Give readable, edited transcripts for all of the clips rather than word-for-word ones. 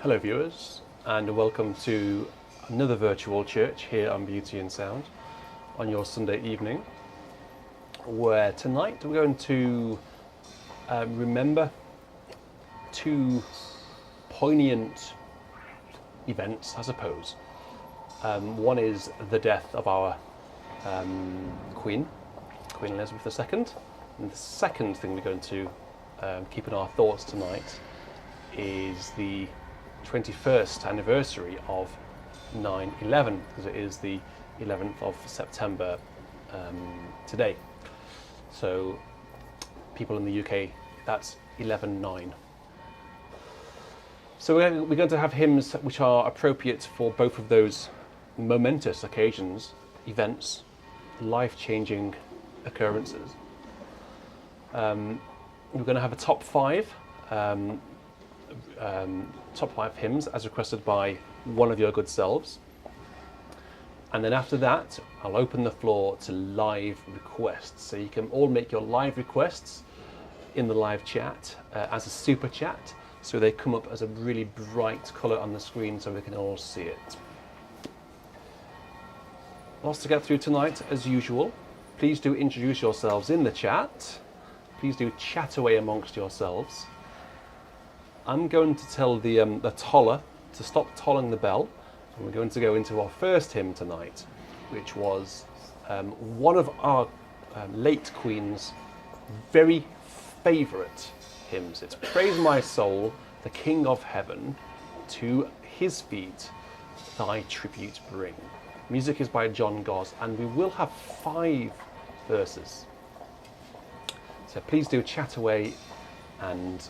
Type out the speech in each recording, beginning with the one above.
Hello viewers, and welcome to another virtual church here on Beauty and Sound on your Sunday evening, where tonight we're going to remember two poignant events, I suppose. One is the death of our Queen Elizabeth II, and the second thing we're going to keep in our thoughts tonight is the 21st anniversary of 9/11, because it is the 11th of September today. So people in the UK, that's 11/9. So we're going to have hymns which are appropriate for both of those momentous occasions, events, life-changing occurrences. We're going to have a top five hymns as requested by one of your good selves, and then after that I'll open the floor to live requests, so you can all make your live requests in the live chat as a super chat, so they come up as a really bright colour on the screen so we can all see it. Lots to get through tonight as usual. Please do introduce yourselves in the chat. Please do chat away amongst yourselves. I'm going to tell the toller to stop tolling the bell, and we're going to go into our first hymn tonight, which was one of our late Queen's very favourite hymns. It's Praise My Soul, the King of Heaven, to his feet thy tribute bring. Music is by John Goss, and we will have 5 verses. So please do chat away and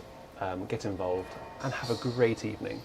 get involved and have a great evening.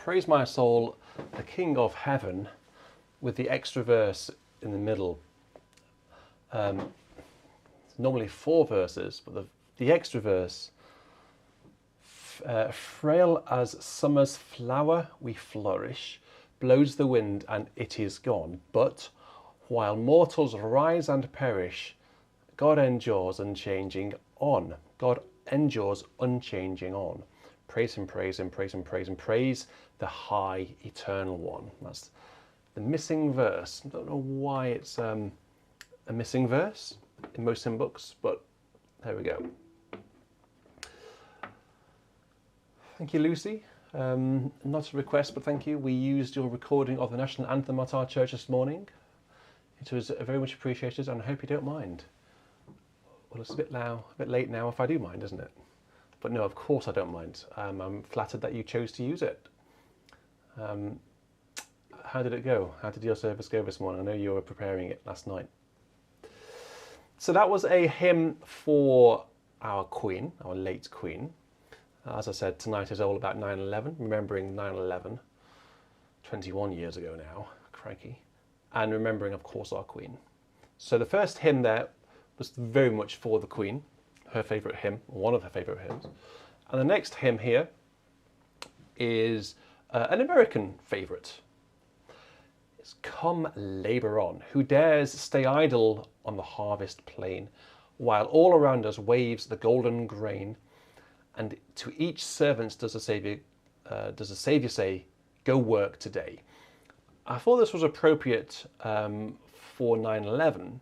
Praise my soul, the King of Heaven, with the extra verse in the middle. Normally 4 verses, but the extra verse, frail as summer's flower we flourish, blows the wind and it is gone. But while mortals rise and perish, God endures unchanging on. God endures unchanging on. Praise him, praise him, praise him, praise him, praise the high eternal one. That's the missing verse. I don't know why it's a missing verse in most hymn books, but there we go. Thank you, Lucy. Not a request, but thank you. We used your recording of the national anthem at our church this morning. It was very much appreciated, and I hope you don't mind. Well, it's a bit late now if I do mind, isn't it? But no, of course I don't mind. I'm flattered that you chose to use it. How did it go? How did your service go this morning? I know you were preparing it last night. So that was a hymn for our Queen, our late Queen. As I said, tonight is all about 9/11, remembering 9/11, 21 years ago now, crikey, and remembering, of course, our Queen. So the first hymn there was very much for the Queen, her favourite hymn, one of her favourite hymns. And the next hymn here is an American favourite. It's Come Labour On, who dares stay idle on the harvest plain, while all around us waves the golden grain, and to each servant does the Saviour say, go work today. I thought this was appropriate for 9/11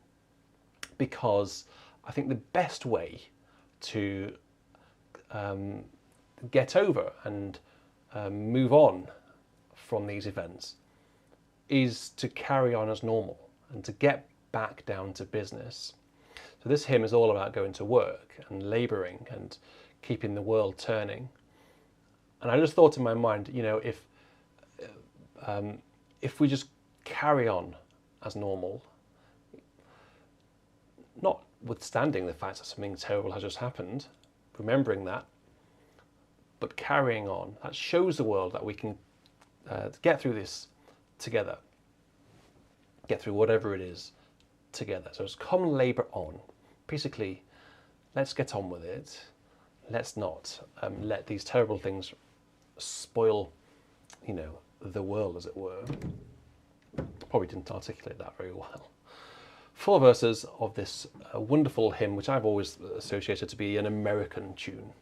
because I think the best way to get over and move on from these events is to carry on as normal and to get back down to business. So this hymn is all about going to work and labouring and keeping the world turning. And I just thought in my mind, you know, if we just carry on as normal, notwithstanding the fact that something terrible has just happened, remembering that, but carrying on, that shows the world that we can get through this together, get through whatever it is together. So it's come labour on. Basically, let's get on with it. Let's not let these terrible things spoil, you know, the world, as it were. Probably didn't articulate that very well. 4 verses of this wonderful hymn, which I've always associated to be an American tune.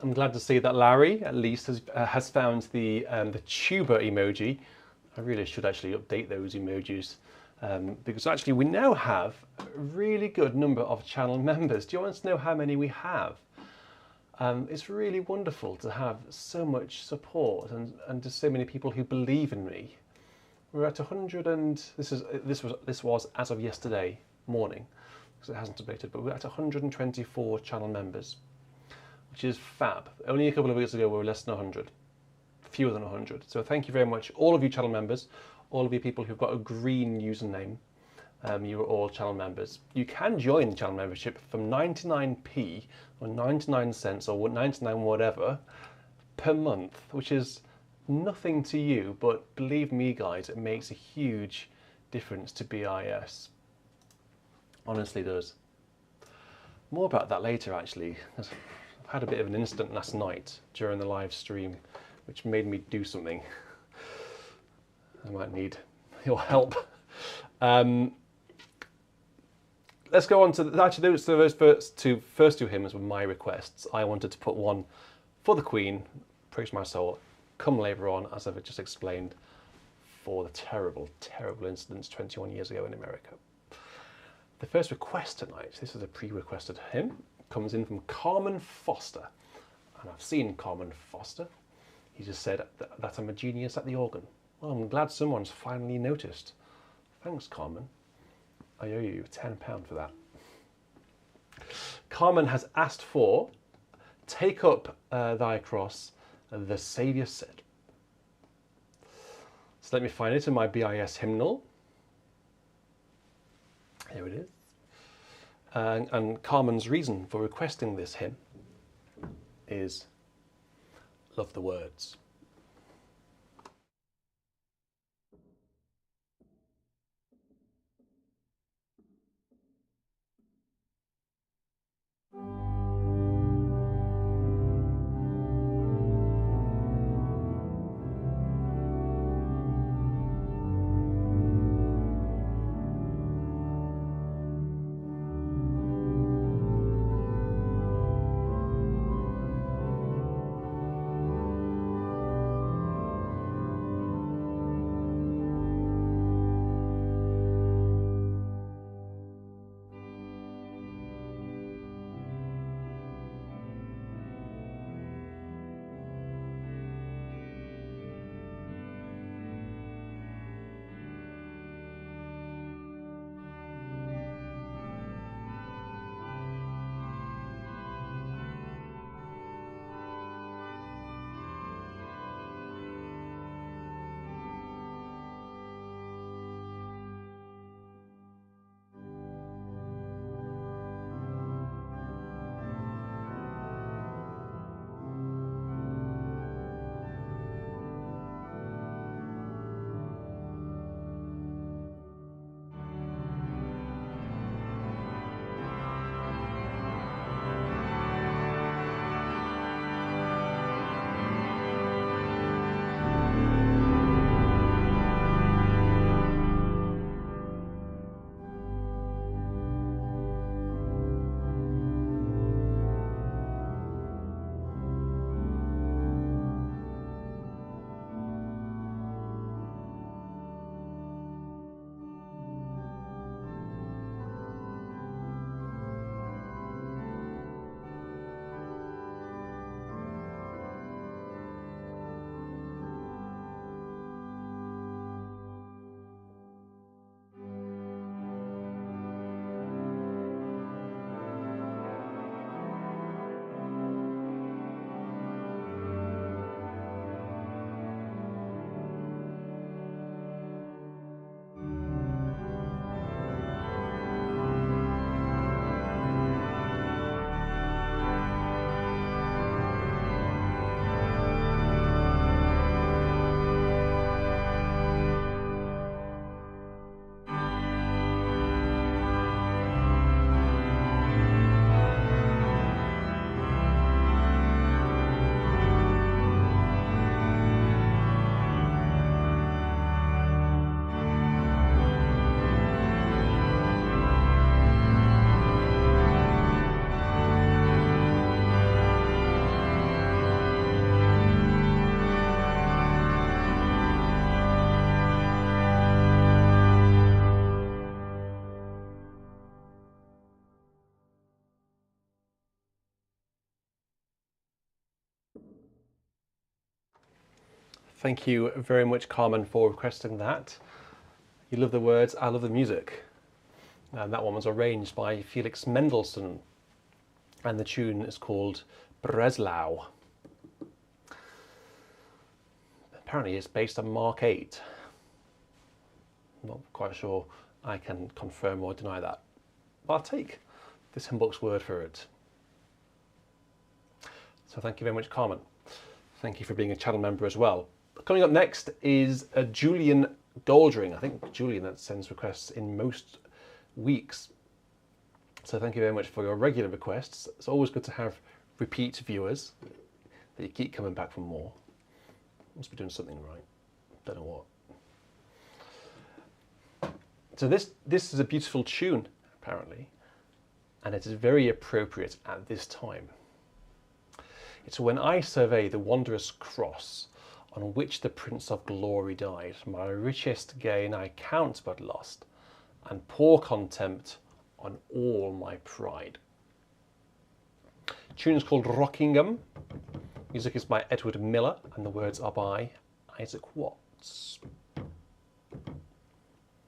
I'm glad to see that Larry, at least, has found the tuba emoji. I really should actually update those emojis because actually we now have a really good number of channel members. Do you want to know how many we have? It's really wonderful to have so much support and just so many people who believe in me. We're at 100 and this was as of yesterday morning, because it hasn't updated, but we're at 124 channel members, which is fab. Only a couple of weeks ago we were less than 100, fewer than 100. So thank you very much, all of you channel members, all of you people who've got a green username. You are all channel members. You can join the channel membership from 99p or 99 cents or 99 whatever per month, which is nothing to you, but believe me guys, it makes a huge difference to BIS. Honestly does. More about that later actually. I've had a bit of an incident last night during the live stream which made me do something. I might need your help. Let's go on to, actually those first two hymns were my requests. I wanted to put one for the Queen, Praise My Soul, Come Labour On, as I've just explained, for the terrible, terrible incidents 21 years ago in America. The first request tonight, this is a pre-requested hymn, comes in from Carmen Foster. And I've seen Carmen Foster. He just said that I'm a genius at the organ. Well, I'm glad someone's finally noticed. Thanks, Carmen. I owe you £10 for that. Carmen has asked for Take Up Thy Cross, the Saviour Said. So let me find it in my BIS hymnal. Here it is. And Carmen's reason for requesting this hymn is love the words. Thank you very much, Carmen, for requesting that. You love the words, I love the music. And that one was arranged by Felix Mendelssohn, and the tune is called Breslau. Apparently it's based on Mark 8. I'm not quite sure I can confirm or deny that, but I'll take this hymn book's word for it. So thank you very much, Carmen. Thank you for being a channel member as well. Coming up next is a Julian Goldring. I think Julian that sends requests in most weeks. So thank you very much for your regular requests. It's always good to have repeat viewers that you keep coming back for more. Must be doing something right. Don't know what. So this is a beautiful tune, apparently, and it is very appropriate at this time. It's when I survey the wondrous cross on which the Prince of Glory died, my richest gain I count but lost, and pour contempt on all my pride. The tune is called Rockingham. Music is by Edward Miller, and the words are by Isaac Watts.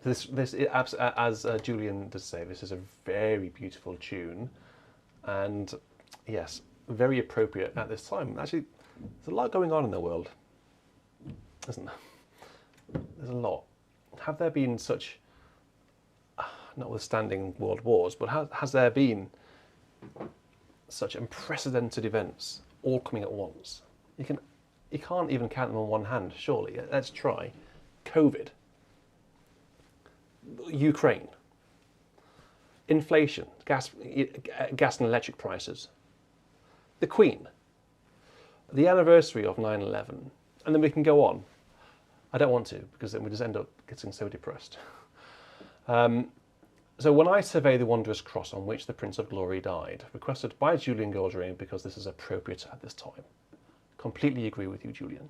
This as Julian does say, this is a very beautiful tune, and yes, very appropriate at this time. Actually, there's a lot going on in the world, isn't there? There's a lot. Have there been such, notwithstanding world wars, but has there been such unprecedented events all coming at once? You can't even count them on one hand, surely. Let's try. COVID, Ukraine, inflation, gas and electric prices, the Queen, the anniversary of 9/11, and then we can go on. I don't want to, because then we just end up getting so depressed. So when I survey the wondrous cross on which the Prince of Glory died, requested by Julian Goldring because this is appropriate at this time. Completely agree with you, Julian.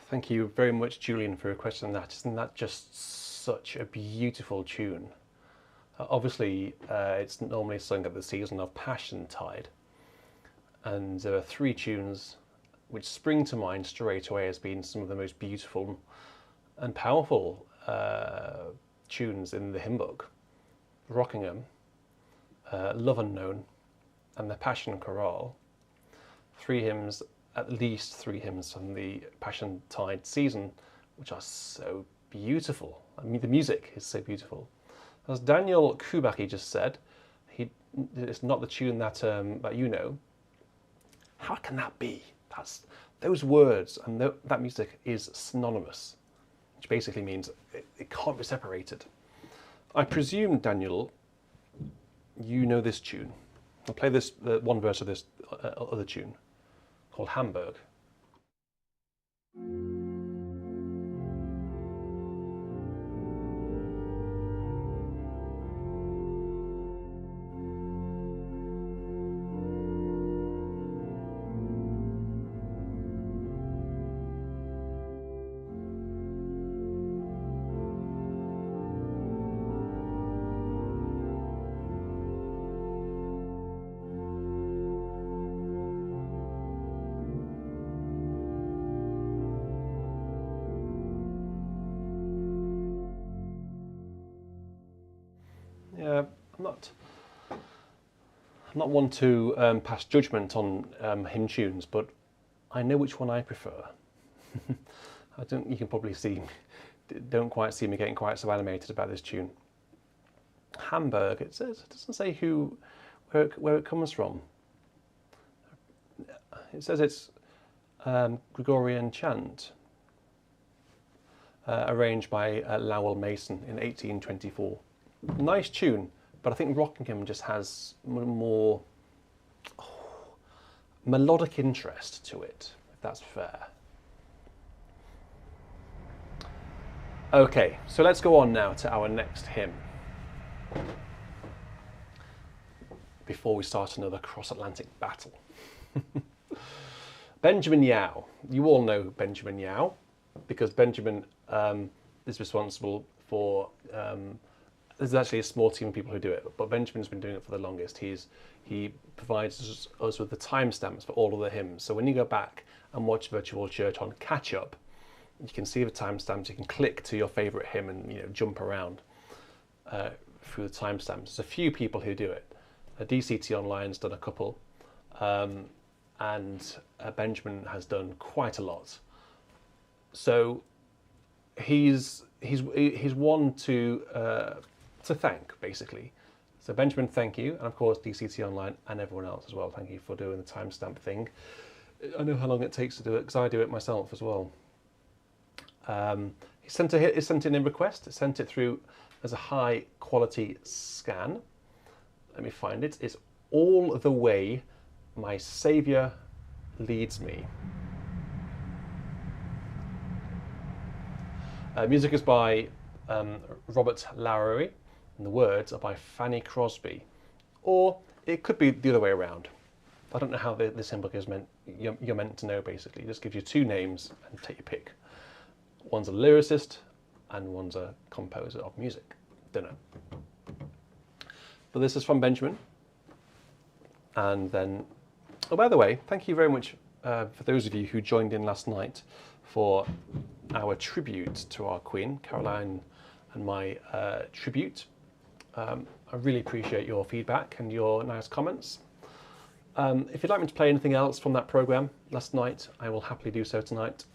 Thank you very much, Julian, for requesting that. Isn't that just such a beautiful tune? Obviously, it's normally sung at the season of Passiontide, and there are three tunes which spring to mind straight away as being some of the most beautiful and powerful tunes in the hymn book. Rockingham, Love Unknown, and the Passion Chorale. Three hymns, at least three hymns from the Passiontide season, which are so beautiful. I mean, the music is so beautiful. As Daniel Kubaki just said, it's not the tune that that you know. How can that be? Those words and that music is synonymous, which basically means it can't be separated. I presume, Daniel, you know this tune. I'll play one verse of this other tune called Hamburg. Yeah, I'm not one to pass judgment on hymn tunes, but I know which one I prefer. You can probably don't quite see me getting quite so animated about this tune. Hamburg, it doesn't say where it comes from. It says it's Gregorian chant, arranged by Lowell Mason in 1824. Nice tune, but I think Rockingham just has more melodic interest to it, if that's fair. Okay, so let's go on now to our next hymn before we start another cross-Atlantic battle. Benjamin Yao. You all know Benjamin Yao because Benjamin is responsible for there's actually a small team of people who do it, but Benjamin's been doing it for the longest. He provides us with the timestamps for all of the hymns. So when you go back and watch Virtual Church on Catch Up, you can see the timestamps. You can click to your favourite hymn and jump around through the timestamps. There's a few people who do it. DCT Online's done a couple, and Benjamin has done quite a lot. So he's one to thank, basically. So Benjamin, thank you, and of course DCT Online and everyone else as well. Thank you for doing the timestamp thing. I know how long it takes to do it because I do it myself as well. He sent in a request. Sent it through as a high quality scan. Let me find it. It's All the Way My Saviour Leads Me. Music is by Robert Lowery, and the words are by Fanny Crosby. Or it could be the other way around. I don't know how this hymn book is meant. You're meant to know, basically. It just gives you two names and take your pick. One's a lyricist and one's a composer of music. Don't know. But this is from Benjamin. And then, oh, by the way, thank you very much for those of you who joined in last night for our tribute to our Queen, Caroline, and my tribute. I really appreciate your feedback and your nice comments. If you'd like me to play anything else from that programme last night, I will happily do so tonight.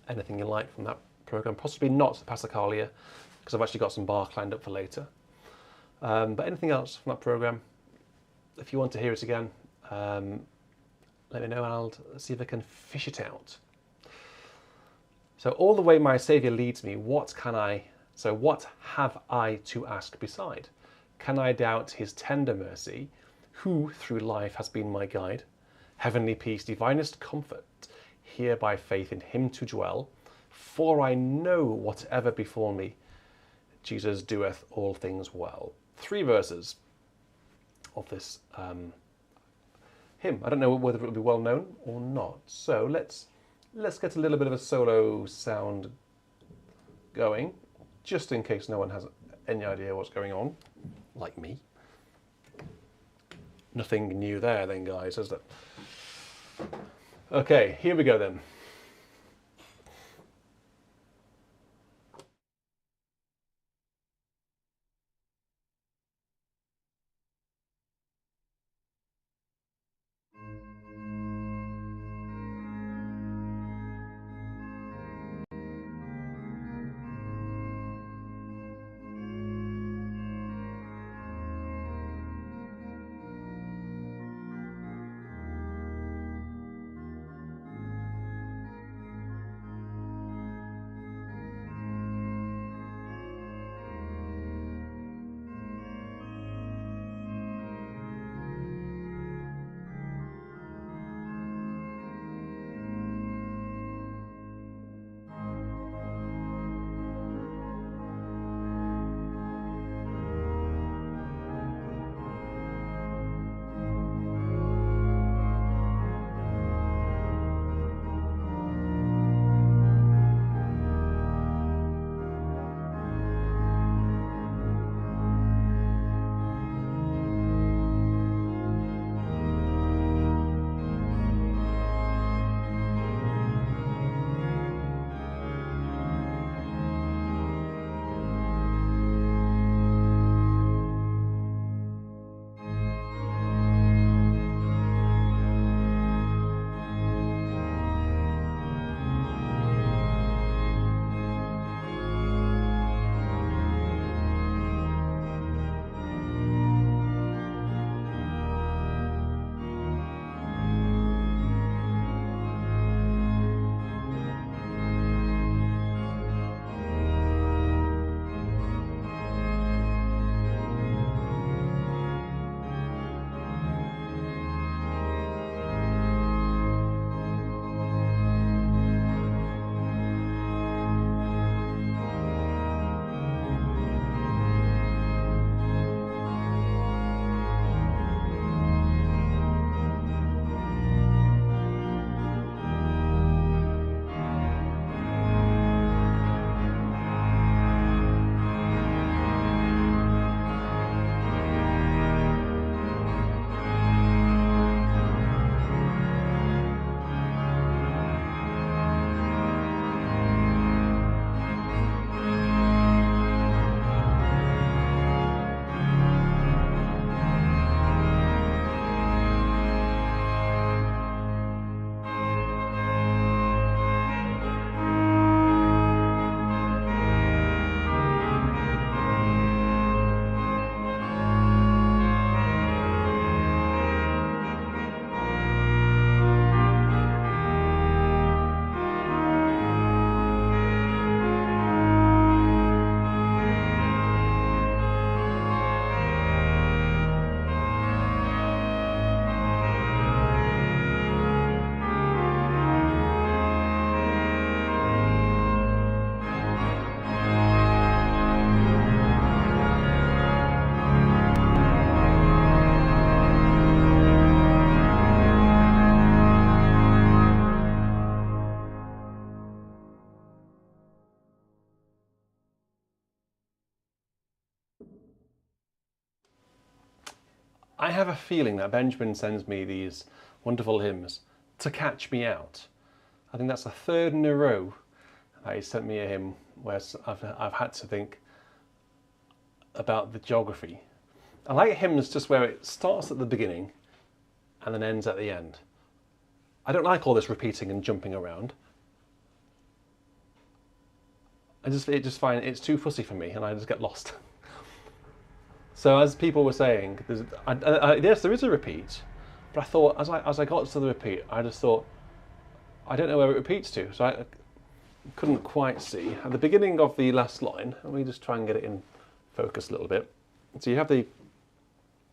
Anything you like from that programme, possibly not the Passacaglia, because I've actually got some Bach lined up for later. But anything else from that programme, if you want to hear it again, let me know and I'll see if I can fish it out. So all the way my Saviour leads me, what have I to ask beside? Can I doubt his tender mercy, who through life has been my guide? Heavenly peace, divinest comfort, here by faith in him to dwell. For I know whatever befall me, Jesus doeth all things well. 3 verses of this hymn. I don't know whether it will be well known or not. So let's let's get a little bit of a solo sound going, just in case no one has any idea what's going on, like me. Nothing new there then, guys, is there? Okay, here we go then. I have a feeling that Benjamin sends me these wonderful hymns to catch me out. I think that's the third in a row that he sent me a hymn where I've had to think about the geography. I like hymns just where it starts at the beginning and then ends at the end. I don't like all this repeating and jumping around. I just find it's too fussy for me and I just get lost. So as people were saying, yes, there is a repeat, but I thought as I got to the repeat, I just thought, I don't know where it repeats to, so I couldn't quite see. At the beginning of the last line, let me just try and get it in focus a little bit. So you have the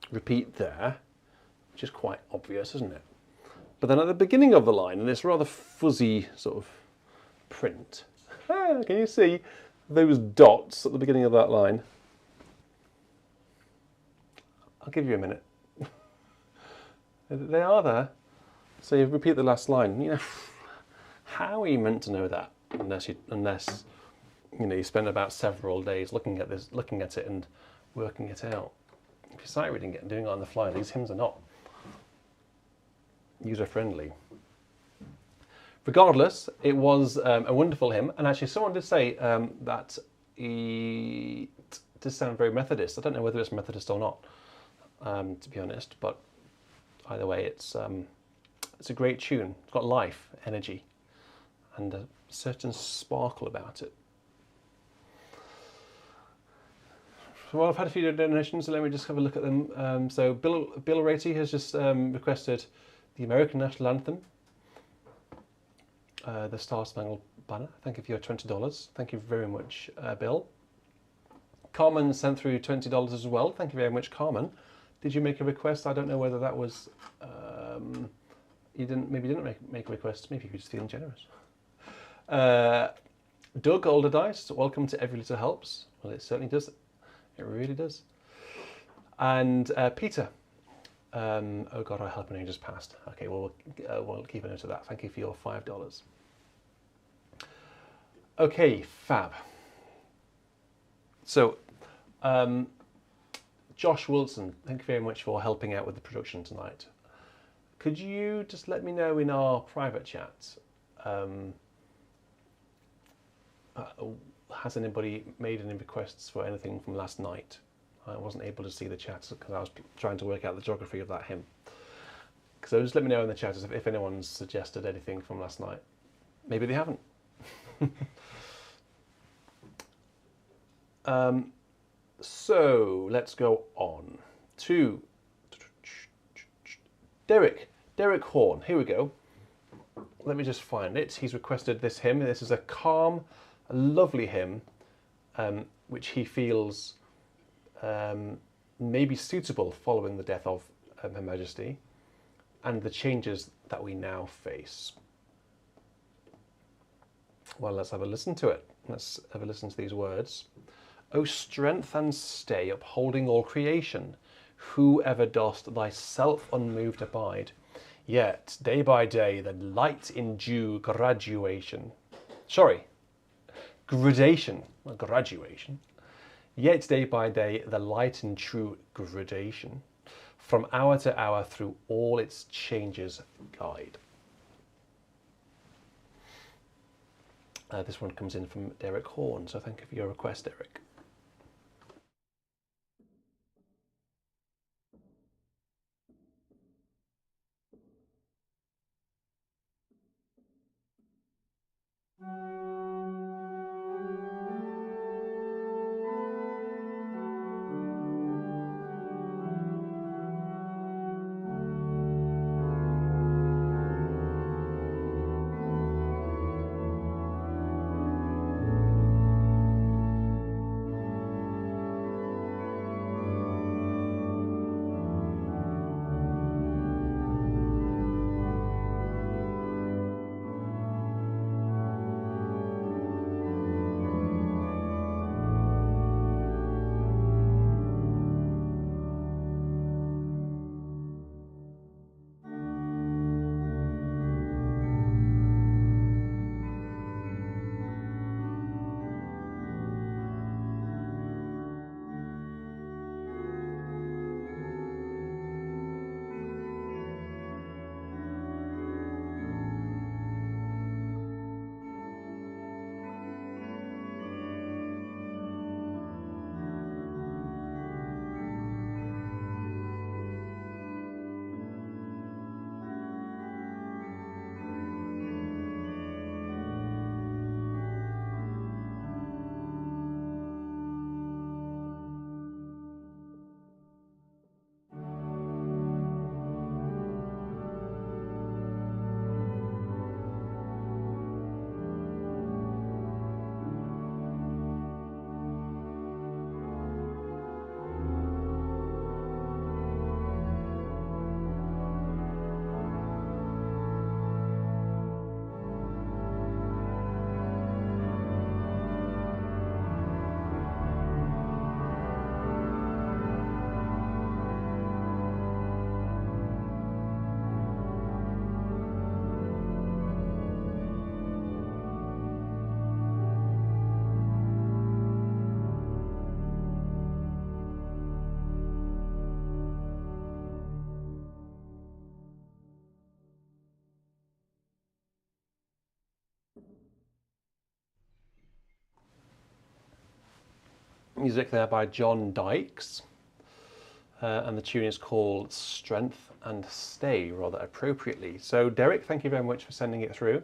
repeat there, which is quite obvious, isn't it? But then at the beginning of the line, in this rather fuzzy sort of print, can you see those dots at the beginning of that line? I'll give you a minute. They are there. So you repeat the last line. You know, how are you meant to know that unless you know you spend about several days looking at it and working it out? If you sight reading it and doing it on the fly, these hymns are not user friendly. Regardless, it was a wonderful hymn, and actually someone did say that it does sound very Methodist. I don't know whether it's Methodist or not, to be honest, but either way, it's a great tune. It's got life, energy, and a certain sparkle about it. Well, I've had a few donations, so let me just have a look at them. So Bill Ratey has just requested the American National Anthem, the Star-Spangled Banner. Thank you for your $20. Thank you very much, Bill. Carmen sent through $20 as well. Thank you very much, Carmen. Did you make a request? I don't know whether that was... you didn't make a request. Maybe you were just feeling generous. Doug Alderdice, welcome to Every Little Helps. Well, it certainly does. It really does. And Peter. Oh God, our helping just passed. Okay, well, we'll keep a note of that. Thank you for your $5. Okay, fab. So, Josh Wilson, thank you very much for helping out with the production tonight. Could you just let me know in our private chat, has anybody made any requests for anything from last night? I wasn't able to see the chat because I was trying to work out the geography of that hymn. So just let me know in the chat if anyone's suggested anything from last night. Maybe they haven't. So let's go on to Derek Horn. Here we go. Let me just find it. He's requested this hymn. This is a calm, a lovely hymn, which he feels may be suitable following the death of Her Majesty and the changes that we now face. Well, let's have a listen to it. Let's have a listen to these words. O strength and stay, upholding all creation, who ever dost thyself unmoved abide, yet day by day the light in due gradation, not graduation, yet day by day the light in true gradation, from hour to hour through all its changes guide. This one comes in from Derek Horn, so thank you for your request, Derek. Music there by John Dykes, and the tune is called Strength and Stay, rather appropriately. So Derek, thank you very much for sending it through.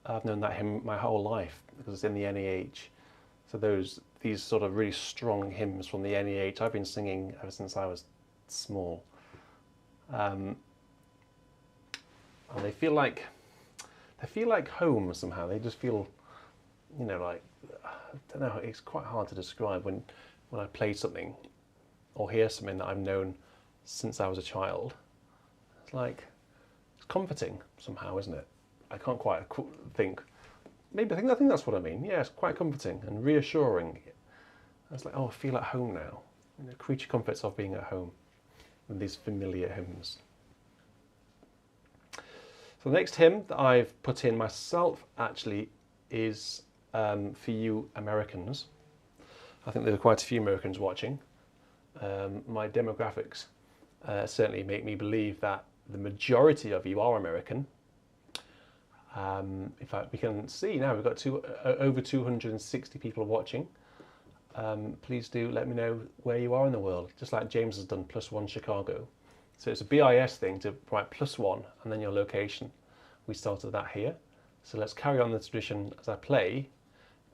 I've known that hymn my whole life because it's in the NEH. So these sort of really strong hymns from the NEH I've been singing ever since I was small. And they feel like home somehow. They just feel, like, I don't know, it's quite hard to describe when I play something or hear something that I've known since I was a child. It's comforting somehow, isn't it? I can't quite think. Maybe I think that's what I mean. Yeah, it's quite comforting and reassuring. It's like, oh, I feel at home now. Creature comforts of being at home with these familiar hymns. So the next hymn that I've put in myself actually is for you Americans. I think there are quite a few Americans watching. My demographics certainly make me believe that the majority of you are American. In fact, we can see now we've got over 260 people watching. Please do let me know where you are in the world, just like James has done +1 Chicago. So it's a BIS thing to write +1 and then your location. We started that here. So let's carry on the tradition as I play.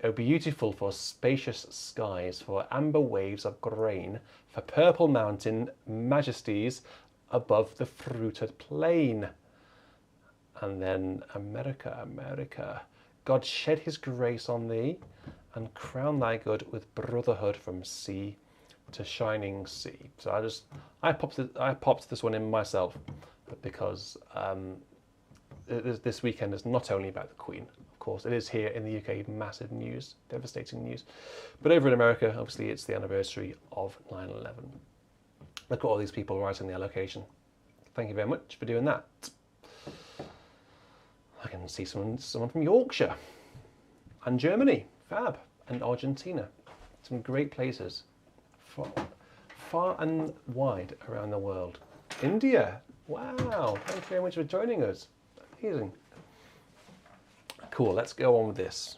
Oh, beautiful for spacious skies, for amber waves of grain, for purple mountain majesties above the fruited plain. And then America, America, God shed his grace on thee and crown thy good with brotherhood from sea to shining sea. So I popped this one in myself because this weekend is not only about the Queen. Of course, it is here in the UK, massive news, devastating news. But over in America, obviously, it's the anniversary of 9/11. Look at all these people writing their location. Thank you very much for doing that. I can see someone from Yorkshire and Germany, fab, and Argentina. Some great places, far and wide around the world. India, wow, thank you very much for joining us. Amazing. Cool, let's go on with this.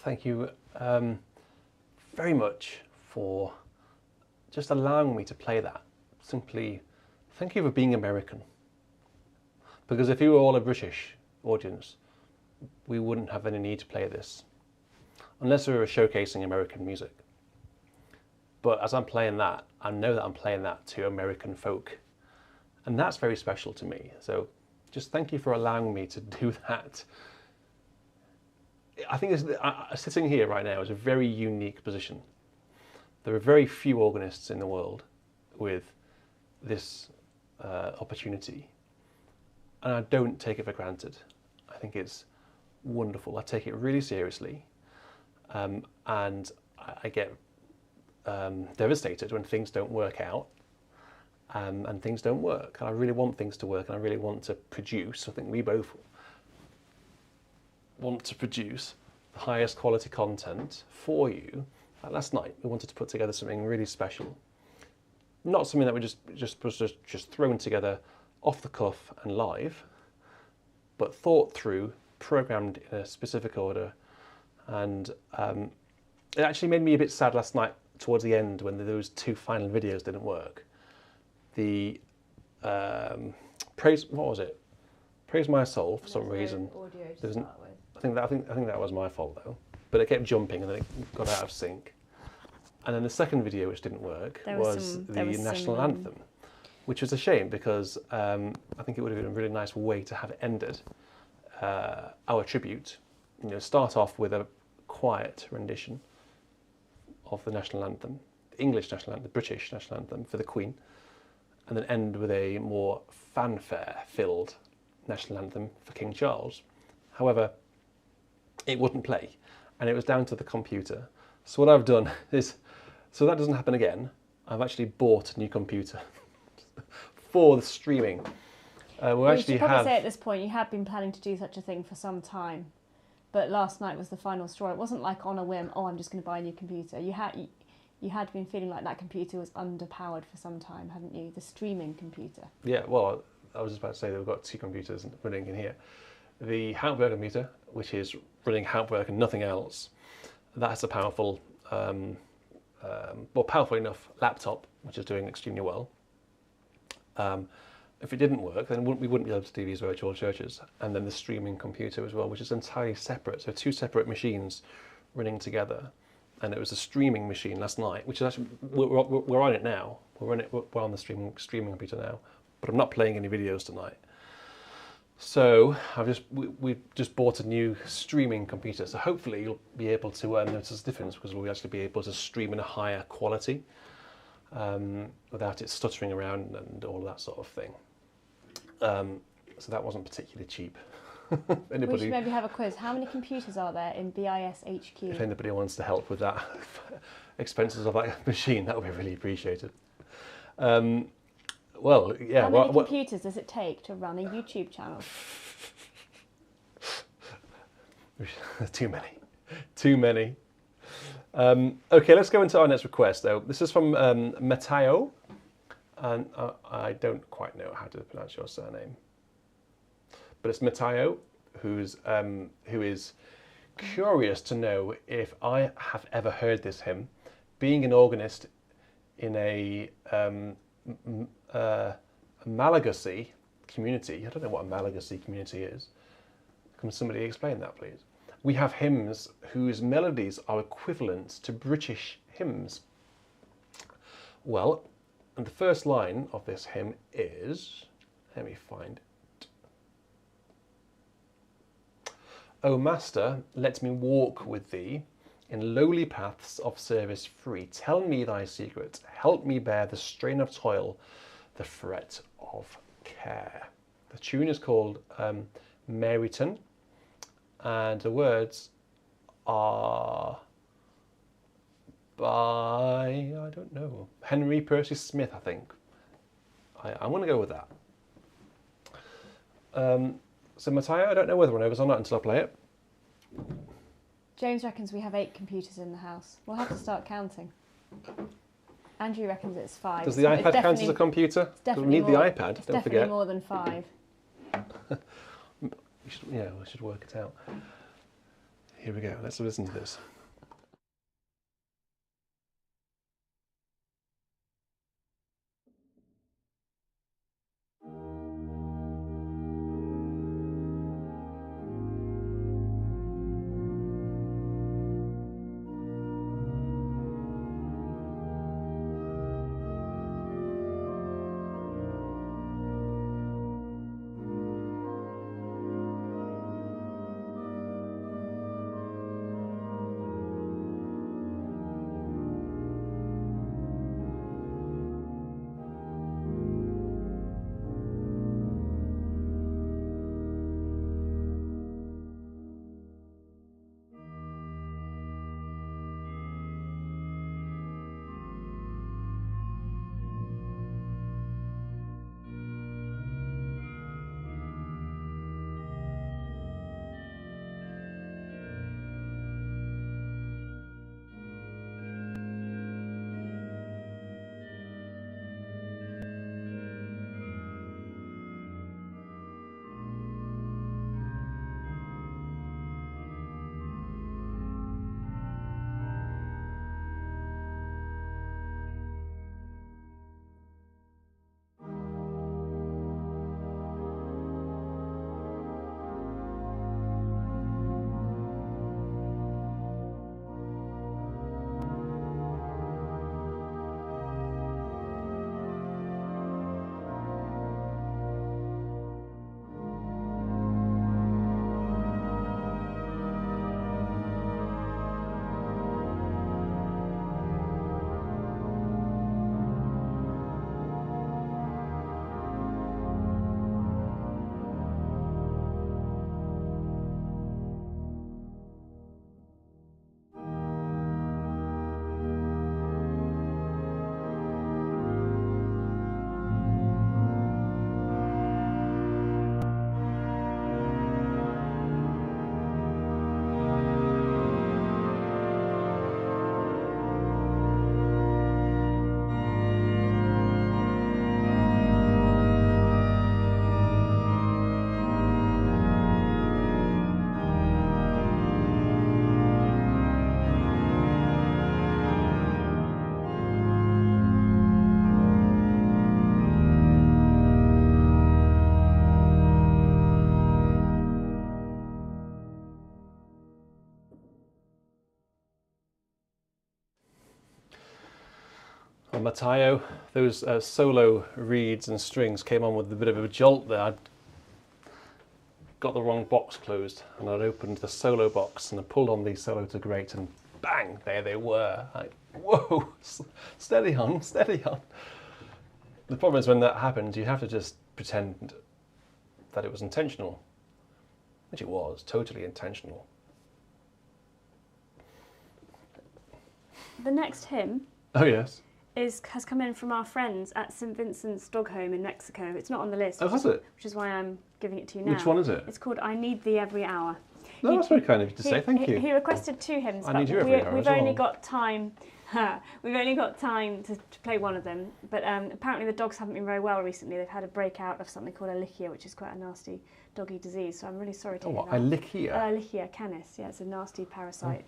thank you very much for just allowing me to play that. Simply, thank you for being American. Because if you were all a British audience, we wouldn't have any need to play this, unless we were showcasing American music. But as I'm playing that, I know that I'm playing that to American folk, and that's very special to me. So just thank you for allowing me to do that. I think sitting here right now is a very unique position. There are very few organists in the world with this opportunity, and I don't take it for granted. I think it's wonderful. I take it really seriously, and I get devastated when things don't work out, and things don't work. And I really want things to work, and I really want to produce. I think we both want to produce the highest quality content for you. Like last night, we wanted to put together something really special. Not something that we just thrown together off the cuff and live, but thought through, programmed in a specific order. And it actually made me a bit sad last night towards the end when those two final videos didn't work. The praise, what was it? Praise My Soul for some reason. I think that was my fault though. But it kept jumping and then it got out of sync. And then the second video, which didn't work, was the national anthem, which was a shame because I think it would have been a really nice way to have ended our tribute. You know, start off with a quiet rendition of the national anthem, the English national anthem, the British national anthem for the Queen, and then end with a more fanfare-filled national anthem for King Charles. However, it wouldn't play, and it was down to the computer. So what I've done is, so that doesn't happen again, I've actually bought a new computer for the streaming. You should probably say at this point, you had been planning to do such a thing for some time, but last night was the final straw. It wasn't like on a whim, oh, I'm just going to buy a new computer. You had been feeling like that computer was underpowered for some time, hadn't you? The streaming computer. Yeah, well, I was just about to say that we've got two computers running in here. The Hamburg computer, which is running Hamburg and nothing else, that's a powerful, powerful enough laptop, which is doing extremely well. If it didn't work, then we wouldn't be able to do these virtual churches. And then the streaming computer as well, which is entirely separate. So two separate machines running together. And it was a streaming machine last night, which is actually, we're on it now. We're on the streaming computer now. But I'm not playing any videos tonight. So we've just bought a new streaming computer. So hopefully you'll be able to notice the difference because we'll actually be able to stream in a higher quality without it stuttering around and all that sort of thing. So that wasn't particularly cheap. We should maybe have a quiz. How many computers are there in BIS HQ? If anybody wants to help with that, expenses of that machine, that would be really appreciated. Well, yeah. How many computers does it take to run a YouTube channel? Too many. Too many. Okay, let's go into our next request, though. This is from Matteo, and I don't quite know how to pronounce your surname. But it's Matteo, who is curious to know if I have ever heard this hymn. Being an organist in a Malagasy community, I don't know what a Malagasy community is. Can somebody explain that, please? We have hymns whose melodies are equivalent to British hymns. Well, and the first line of this hymn is, let me find it. O Master, let me walk with thee in lowly paths of service free. Tell me thy secret, help me bear the strain of toil, the fret of care. The tune is called Maryton, and the words are by, I don't know, Henry Percy Smith, I think. I'm going to go with that. So Matteo, I don't know whether one of us or not until I play it. James reckons we have 8 computers in the house. We'll have to start counting. Andrew reckons it's 5. Does the iPad count as a computer? We need the iPad, it's don't forget. Definitely more than 5. We should work it out. Here we go. Let's listen to this. Matteo, those solo reeds and strings came on with a bit of a jolt there. I'd got the wrong box closed and I'd opened the solo box and I pulled on the solo to great and bang, there they were. Like, whoa, steady on, steady on. The problem is when that happens, you have to just pretend that it was intentional, which it was, totally intentional. The next hymn. Oh yes. Has come in from our friends at St. Vincent's Dog Home in Mexico. It's not on the list. Oh, has it? Which is why I'm giving it to you now. Which one is it? It's called I Need Thee Every Hour. No, that's very kind of you to say. Thank you. He requested 2 hymns, I Need You Every Hour we've as only well. got time. We've only got time to play one of them. But apparently the dogs haven't been very well recently. They've had a breakout of something called Elegy, which is quite a nasty doggy disease. So I'm really sorry to hear that. Elegy? Elegy canis. Yeah, it's a nasty parasite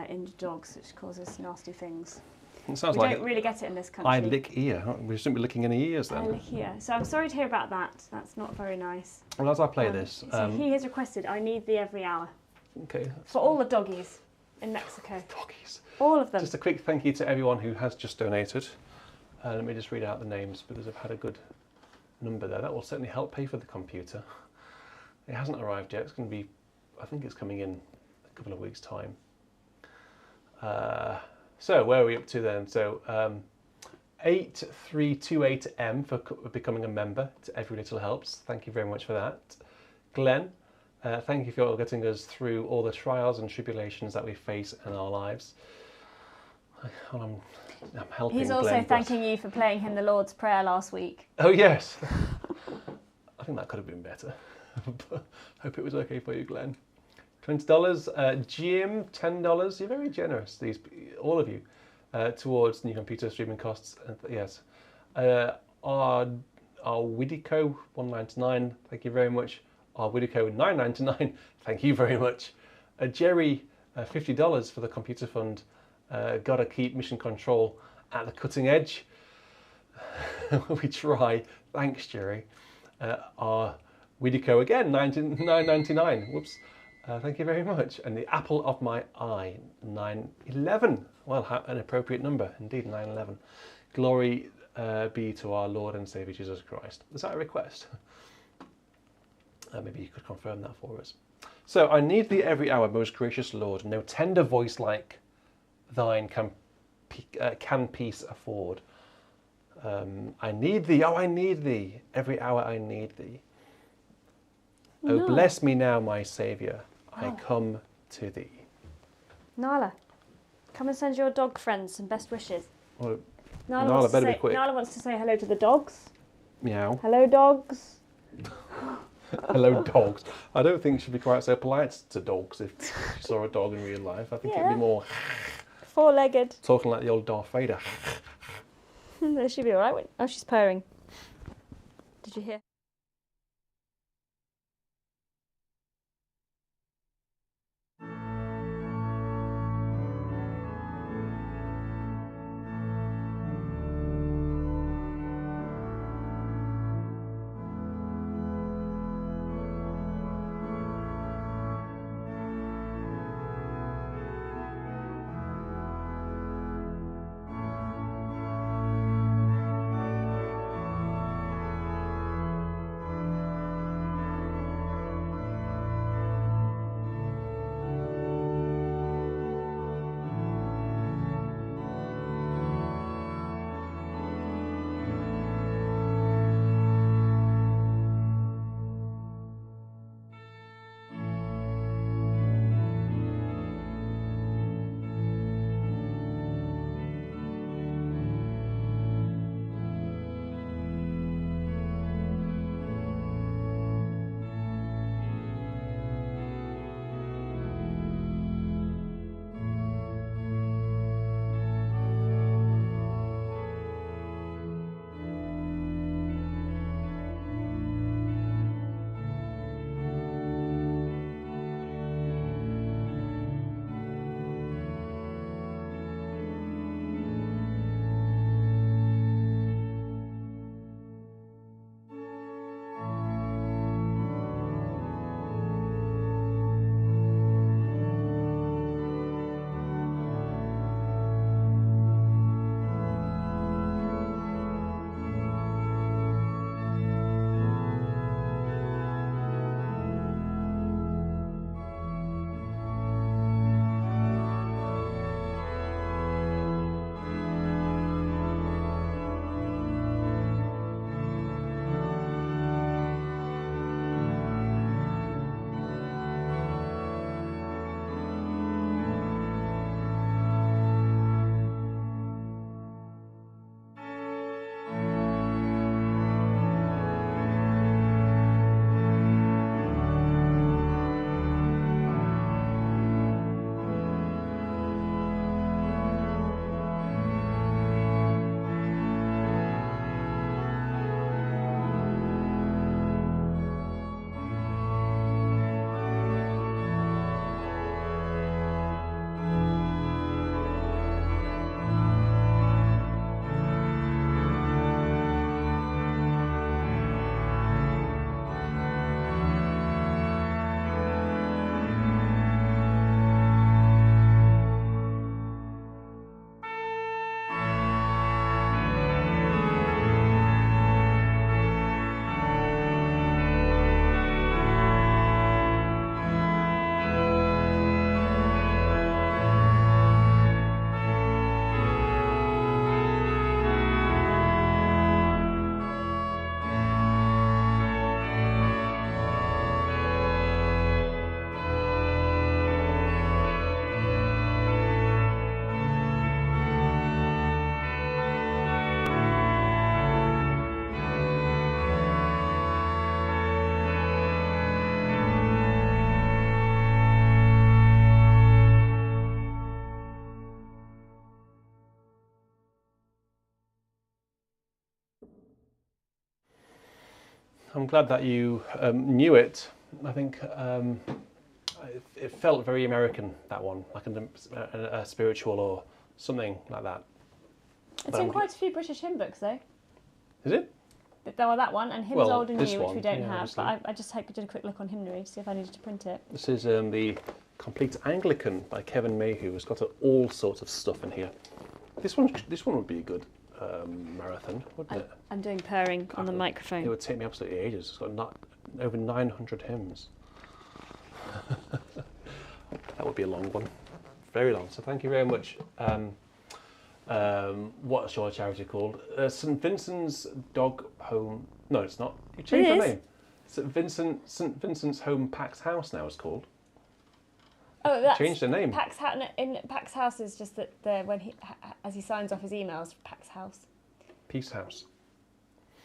in dogs, which causes nasty things. It sounds we like don't really get it in this country. I lick ear. We shouldn't be licking any ears then. I lick ear. So I'm sorry to hear about that. That's not very nice. Well, as I play this... so he has requested, I Need Thee Every Hour. Okay. For all the doggies in Mexico. Doggies. All of them. Just a quick thank you to everyone who has just donated. Let me just read out the names because I've had a good number there. That will certainly help pay for the computer. It hasn't arrived yet. It's going to be, I think it's coming in a couple of weeks' time. So where are we up to then? So 8328M for becoming a member to Every Little Helps. Thank you very much for that. Glenn, thank you for getting us through all the trials and tribulations that we face in our lives. I'm helping. He's also thanking you for playing him the Lord's Prayer last week. Oh yes. I think that could have been better. Hope it was okay for you, Glenn. $20. Jim, $10. You're very generous, all of you, towards new computer streaming costs. Yes. Our Widico, $1.99. Thank you very much. Our Widico, $9.99. Thank you very much. Jerry, $50 for the computer fund. Gotta keep mission control at the cutting edge. We try. Thanks, Jerry. Our Widico again, $9.99. Whoops. Thank you very much. And the apple of my eye, 911. Well, an appropriate number indeed, 911. Glory be to our Lord and Saviour Jesus Christ. Is that a request? Maybe you could confirm that for us. So, I need thee every hour, most gracious Lord. No tender voice like thine can peace afford. I need thee, oh, I need thee. Every hour I need thee. Oh, bless me now, my Saviour. I come to thee. Nala, come and send your dog friends some best wishes. Well, Nala better be quick. Nala wants to say hello to the dogs. Meow. Hello, dogs. Hello, dogs. I don't think she'd be quite so polite to dogs if she saw a dog in real life. I think it'd be more... Four-legged. Talking like the old Darth Vader. She'll be all right. Oh, she's purring. Did you hear? I'm glad that you knew it. I think it felt very American, that one, like a spiritual or something like that. It's in quite a few British hymn books, though. Is it? Well, that one, and Hymns Old and New, which we don't have, obviously. but I just did a quick look on Hymnary to see if I needed to print it. This is the Complete Anglican by Kevin Mayhew. It's got all sorts of stuff in here. This one would be a good marathon, wouldn't it? I'm doing purring on the microphone. It would take me absolutely ages. It's got over 900 hymns. That would be a long one. Very long. So thank you very much. What's your charity called? St Vincent's Dog Home. No, it's not. You changed the name. St Vincent's Home Pax House now it's called. Oh, that's changed the name. Pax House is just that when as he signs off his emails, Pax House. Peace House.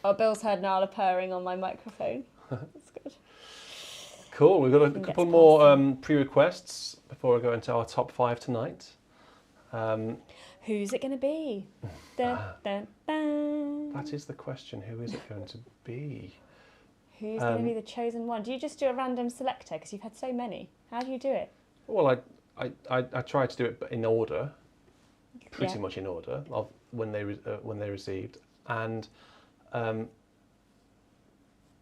Oh, Bill's heard Nala purring on my microphone. That's good. Cool. We've got a couple more pre-requests before we go into our top 5 tonight. Who's it going to be? Dun, dun, dun. That is the question. Who is it going to be? Who's going to be the chosen one? Do you just do a random selector? Because you've had so many. How do you do it? Well, I try to do it in order, pretty much in order of when they received, and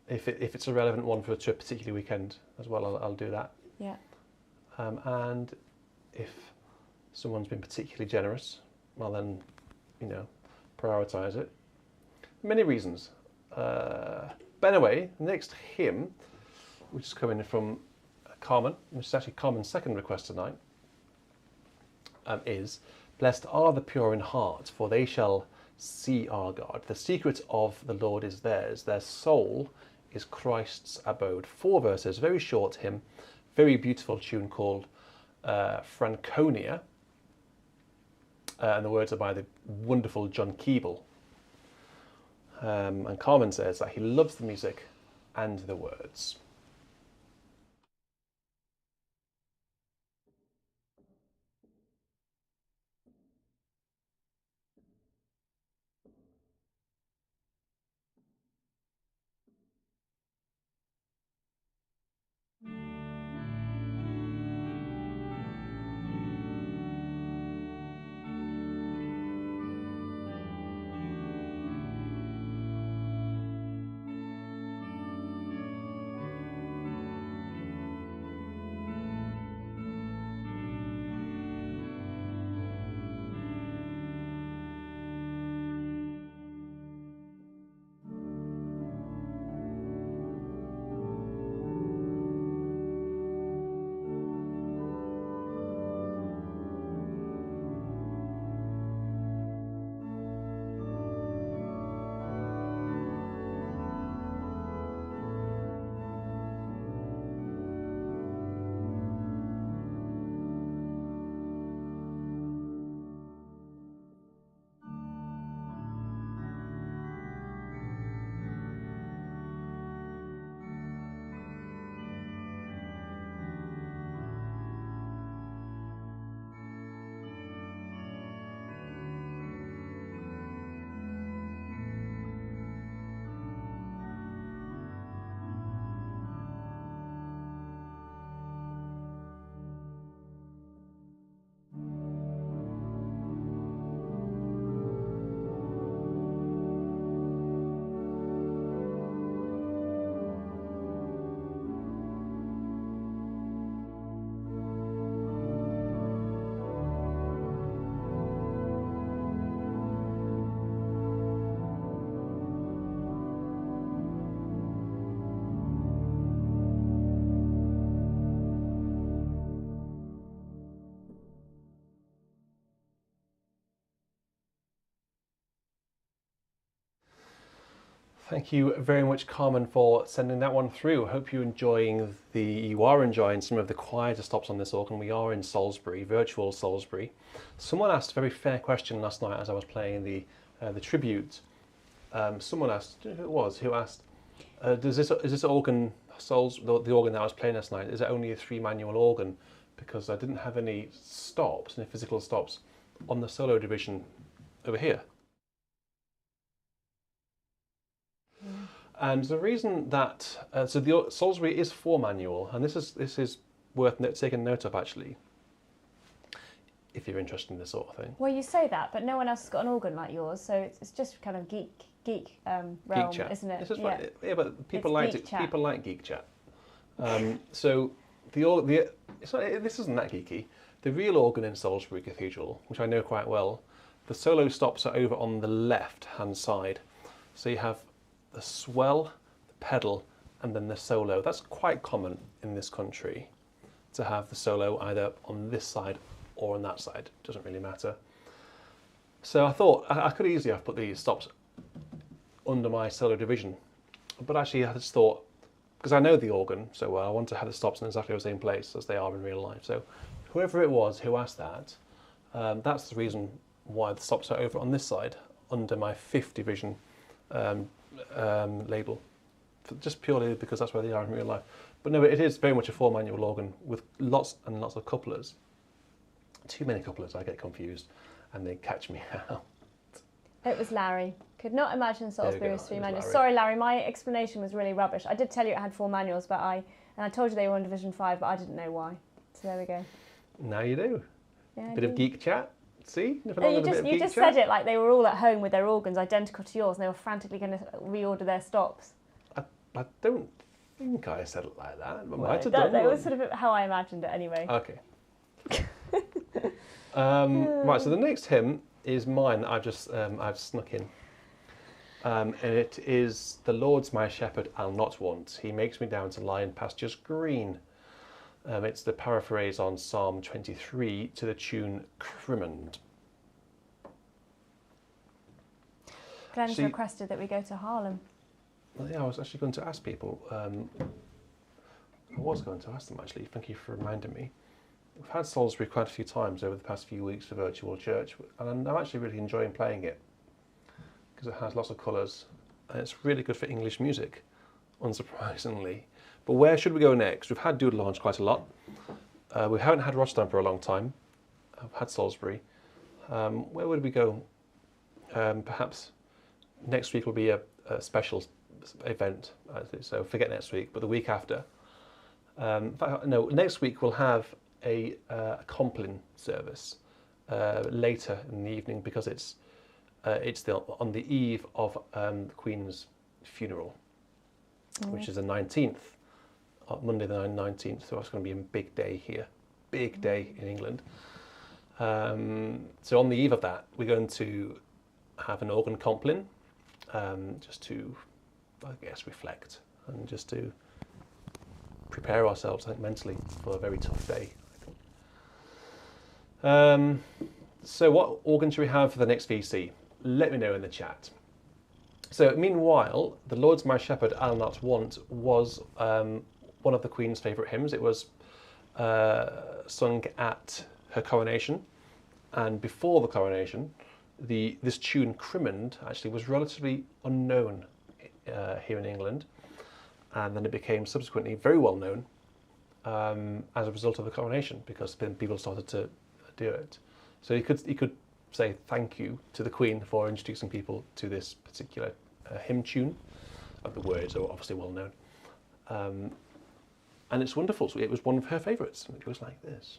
if it's a relevant one to a particular weekend as well, I'll do that. Yeah. And if someone's been particularly generous, well then, prioritise it. Many reasons. But anyway, next hymn, which is coming from Carmen, which is actually Carmen's second request tonight, is "Blessed are the pure in heart, for they shall see our God. The secret of the Lord is theirs. Their soul is Christ's abode." 4 verses, very short hymn, very beautiful tune called Franconia. And the words are by the wonderful John Keeble. And Carmen says that he loves the music and the words. Thank you very much, Carmen, for sending that one through. Hope you are enjoying some of the quieter stops on this organ. We are in Salisbury, virtual Salisbury. Someone asked a very fair question last night as I was playing the tribute. Someone asked, I don't know who it was, who asked, is this organ, the organ that I was playing last night, is it only a 3-manual organ? Because I didn't have any stops, any physical stops on the solo division over here. And the reason that so the Salisbury is 4-manual, and this is worth taking note of, actually, if you're interested in this sort of thing. Well, you say that, but no one else has got an organ like yours, so it's just kind of geek realm, chat. isn't it? It's just Yeah. But people It's like geek it. chat. People like geek chat. So this isn't that geeky. The real organ in Salisbury Cathedral, which I know quite well, the solo stops are over on the left-hand side. So you have the swell, the pedal, and then the solo. That's quite common in this country, to have the solo either on this side or on that side. Doesn't really matter. So I thought I could easily have put these stops under my solo division, but actually I just thought, because I know the organ so well, I want to have the stops in exactly the same place as they are in real life. So whoever it was who asked that, that's the reason why the stops are over on this side under my 5th division label, just purely because that's where they are in real life. But no, it is very much a 4-manual organ with lots and lots of couplers. Too many couplers, I get confused and they catch me out. It was Larry. Could not imagine Salisbury was 3 manuals. Larry. Sorry, Larry, my explanation was really rubbish. I did tell you it had 4 manuals, and I told you they were on Division 5, but I didn't know why. So there we go. Now you do. Yeah, Bit of geek chat. See? No, you just said it like they were all at home with their organs identical to yours, and they were frantically going to reorder their stops. I don't think I said it like that. I Well, might have done. That was sort of how I imagined it anyway. Okay. Right, so the next hymn is mine that I've snuck in. And it is, "The Lord's my shepherd, I'll not want. He makes me down to lie in pastures green." It's the paraphrase on Psalm 23 to the tune "Crimond." Glenn's requested that we go to Harlem. Well, yeah, I was actually going to ask people. I was going to ask them, actually. Thank you for reminding me. We've had Salisbury quite a few times over the past few weeks for Virtual Church, and I'm actually really enjoying playing it because it has lots of colours and it's really good for English music, unsurprisingly. But where should we go next? We've had Doodle Launch quite a lot. We haven't had Rotterdam for a long time. I've had Salisbury. Where would we go? Perhaps next week will be a special event, so forget next week, but the week after. In fact, no, next week we'll have a Compline service later in the evening because it's on the eve of the Queen's funeral, which is the 19th, Monday the 19th, so it's going to be a big day here, big day in England. So on the eve of that, we're going to have an organ Compline, just to, I guess, reflect and just to prepare ourselves, I think, mentally for a very tough day. So what organ should we have for the next VC? Let me know in the chat. So meanwhile, "The Lord's my shepherd, I'll not want" was one of the Queen's favourite hymns. It was sung at her coronation, and before the coronation, this tune "Crimond" actually was relatively unknown here in England, and then it became subsequently very well known as a result of the coronation, because then people started to do it. So you could say thank you to the Queen for introducing people to this particular hymn tune. The words are obviously well known, and it's wonderful. So it was one of her favourites, and it goes like this.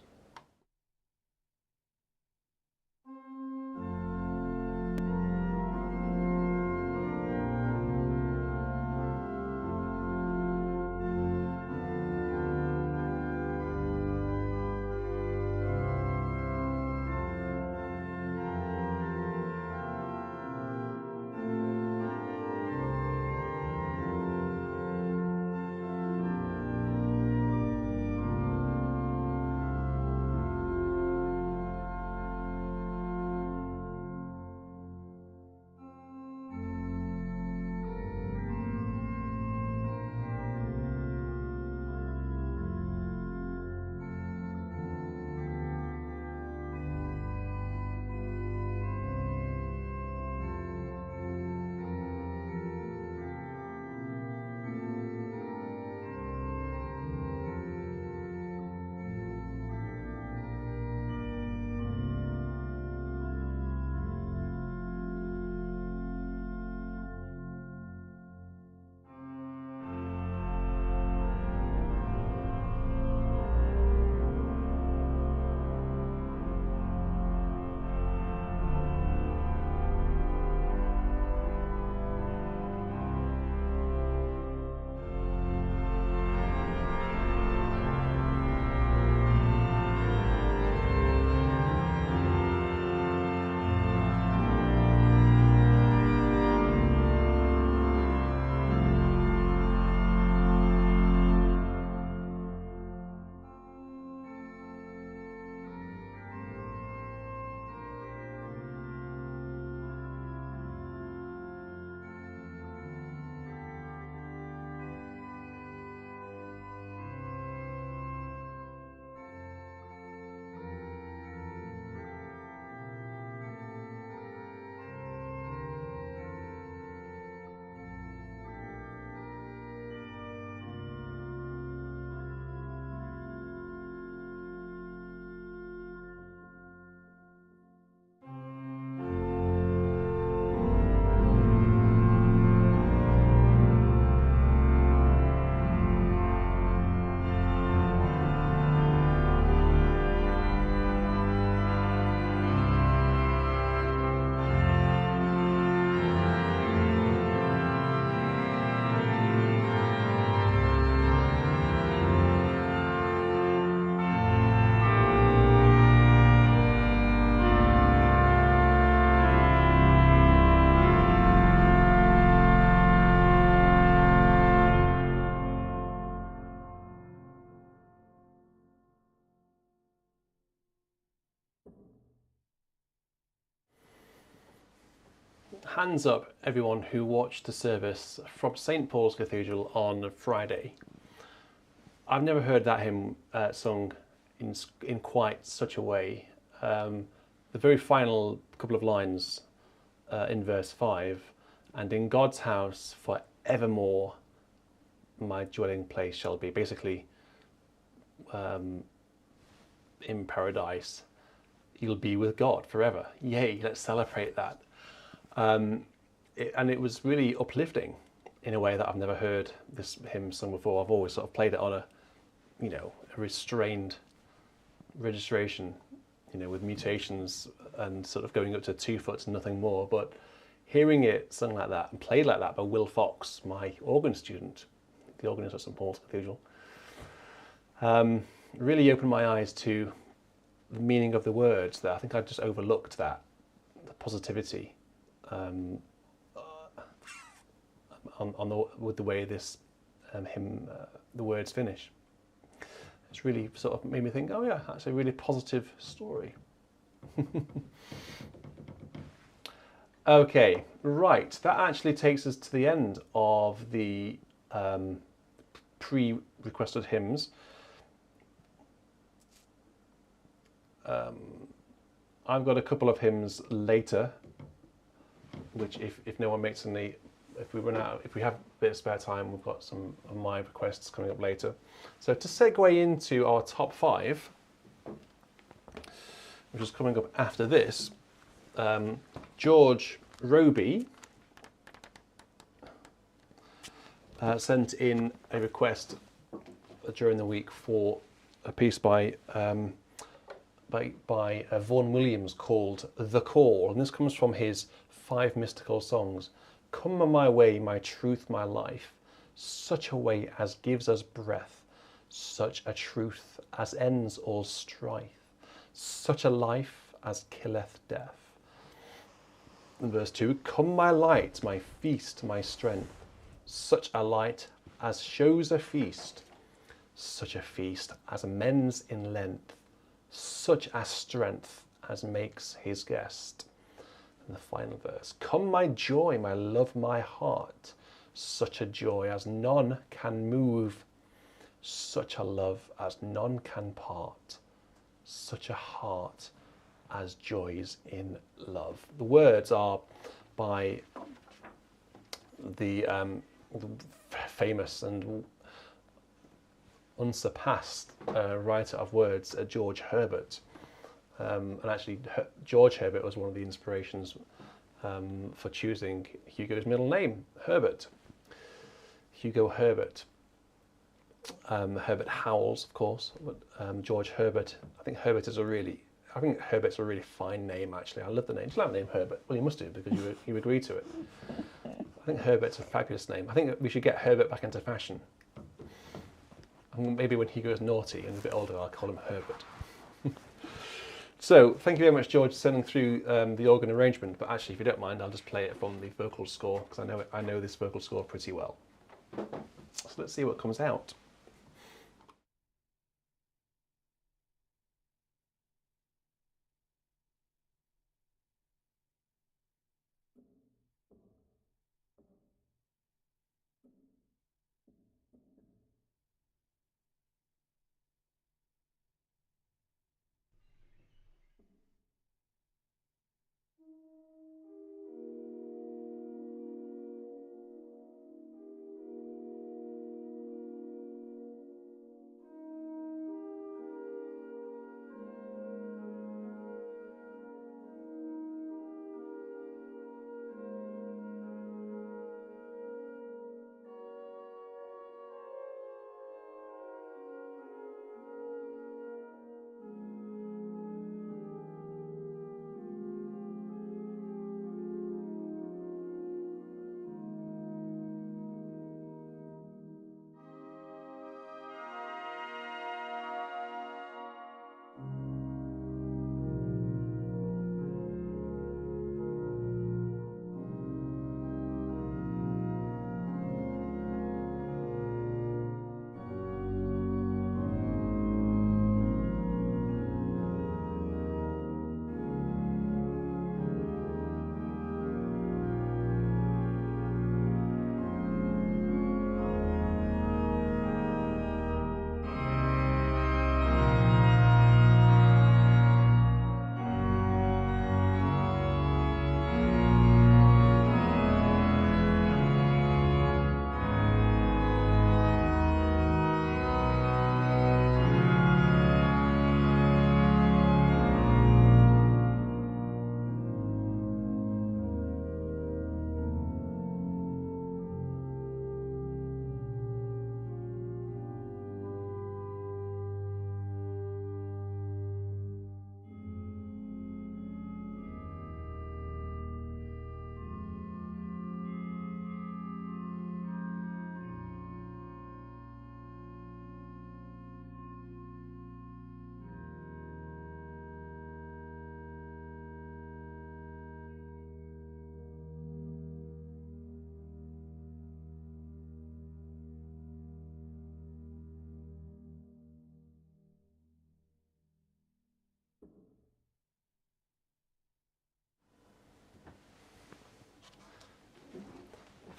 hands up, everyone who watched the service from St. Paul's Cathedral on Friday. I've never heard that hymn sung in quite such a way. The very final couple of lines in verse 5, and in God's house forevermore my dwelling place shall be. Basically, in paradise, you'll be with God forever. Yay, let's celebrate that. And it was really uplifting in a way that I've never heard this hymn sung before. I've always sort of played it on a restrained registration, with mutations and sort of going up to 2 foot and nothing more. But hearing it sung like that and played like that by Will Fox, my organ student, the organist at St. Paul's Cathedral, really opened my eyes to the meaning of the words. That I think I just overlooked that, the positivity with the way this hymn, the words finish. It's really sort of made me think, oh yeah, that's a really positive story. Okay, right, that actually takes us to the end of the pre-requested hymns. I've got a couple of hymns later, which if no one makes any, if we have a bit of spare time, we've got some of my requests coming up later. So to segue into our top 5, which is coming up after this, George Roby sent in a request during the week for a piece by Vaughan Williams called The Call, and this comes from his 5 mystical songs. Come on my way, my truth, my life, such a way as gives us breath, such a truth as ends all strife, such a life as killeth death. In verse 2, come my light, my feast, my strength, such a light as shows a feast, such a feast as mends in length, such a strength as makes his guest. And the final verse, come my joy, my love, my heart, such a joy as none can move, such a love as none can part, such a heart as joys in love. The words are by the famous and unsurpassed writer of words, George Herbert. And actually, George Herbert was one of the inspirations for choosing Hugo's middle name, Herbert. Hugo Herbert. Herbert Howells, of course, but George Herbert. I think Herbert's a really fine name, actually. I love the name. Do you like the name Herbert? Well, you must do, because you agreed to it. I think Herbert's a fabulous name. I think we should get Herbert back into fashion. And maybe when he goes naughty and a bit older, I'll call him Herbert. So, thank you very much, George, for sending through the organ arrangement. But actually, if you don't mind, I'll just play it from the vocal score, because I know this vocal score pretty well. So let's see what comes out.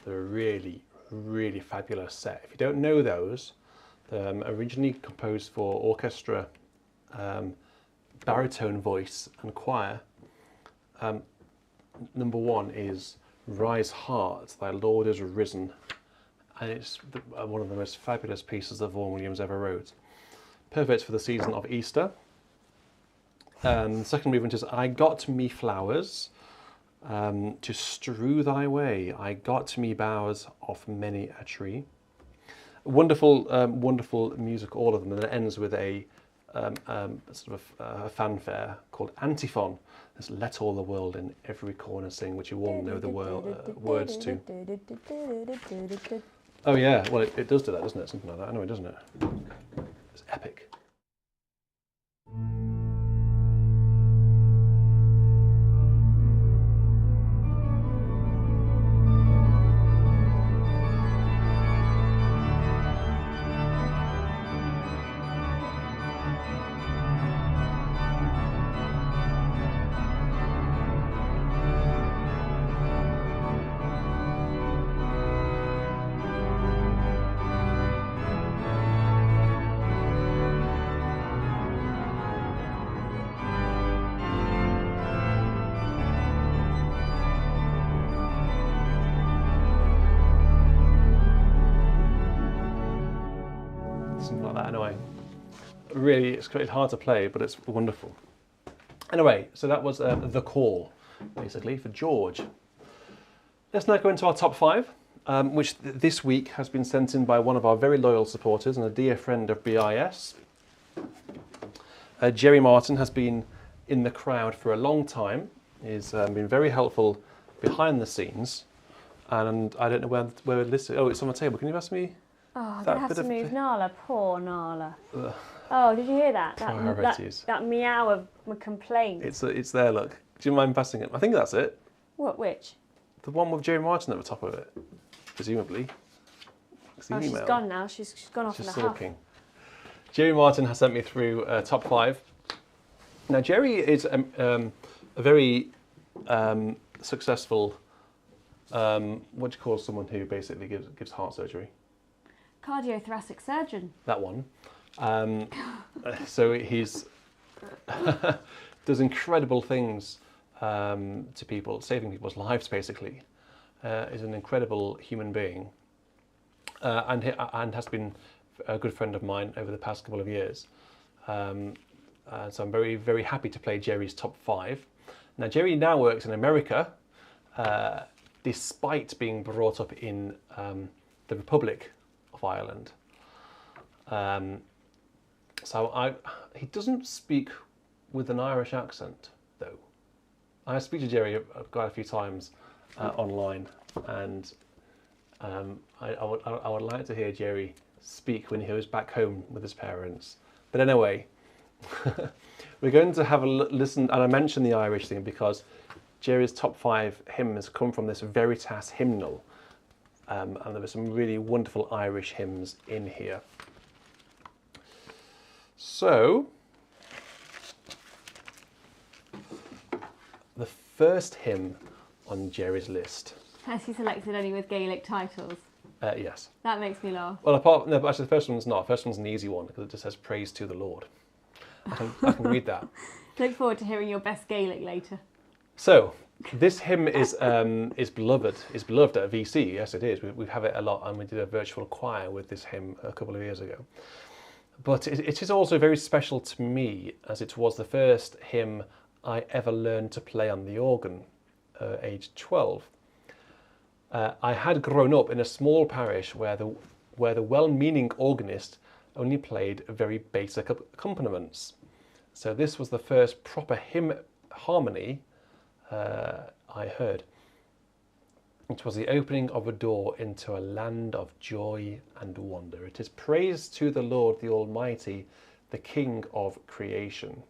They're a really, really fabulous set. If you don't know those, they're originally composed for orchestra, baritone voice and choir. Number one is Rise Heart, Thy Lord is Risen. And it's one of the most fabulous pieces that Vaughan Williams ever wrote. Perfect for the season of Easter. The second movement is I got me flowers to strew thy way. I got me boughs of many a tree. Wonderful, wonderful music, all of them. And it ends with a sort of a fanfare called Antiphon. It's Let all the world in every corner sing, which you all know the words to. Oh yeah, well it does do that, doesn't it? Something like that, anyway, doesn't it? It's epic. Something like that, anyway. Really, it's hard to play, but it's wonderful. Anyway, so that was The Call, basically, for George. Let's now go into our top 5, which this week has been sent in by one of our very loyal supporters and a dear friend of BIS. Jerry Martin has been in the crowd for a long time. He's been very helpful behind the scenes. And I don't know where this is. Oh, it's on the table. Can you ask me? Oh, I'm going to have to move Nala. Poor Nala. Ugh. Oh, did you hear that? That meow of a complaint. It's there, look. Do you mind passing it? I think that's it. What, which? The one with Jerry Martin at the top of it, presumably. Oh, she's gone now. She's gone off in a huff. Jerry Martin has sent me through top 5. Now, Jerry is a very successful, what do you call someone who basically gives heart surgery? Cardiothoracic surgeon. That one. So he's does incredible things to people, saving people's lives basically. Is an incredible human being, and has been a good friend of mine over the past couple of years. So I'm very, very happy to play Jerry's top 5. Now Jerry now works in America, despite being brought up in the Republic of Ireland. So he doesn't speak with an Irish accent, though. I speak to Jerry quite a few times online, and I would like to hear Jerry speak when he goes back home with his parents. But anyway, we're going to have a listen, and I mentioned the Irish thing because Jerry's top 5 hymns come from this Veritas hymnal. And there were some really wonderful Irish hymns in here. So, the first hymn on Jerry's list. Has he selected any with Gaelic titles? Yes. That makes me laugh. Well, but actually the first one's not. The first one's an easy one because it just says "Praise to the Lord." I can read that. Look forward to hearing your best Gaelic later. So, this hymn is beloved. It's beloved at VC. Yes, it is. We have it a lot, and we did a virtual choir with this hymn a couple of years ago. But it is also very special to me, as it was the first hymn I ever learned to play on the organ, aged 12. I had grown up in a small parish where the well-meaning organist only played very basic accompaniments. So this was the first proper hymn harmony I heard. It was the opening of a door into a land of joy and wonder. It is praise to the Lord, the Almighty, the King of creation.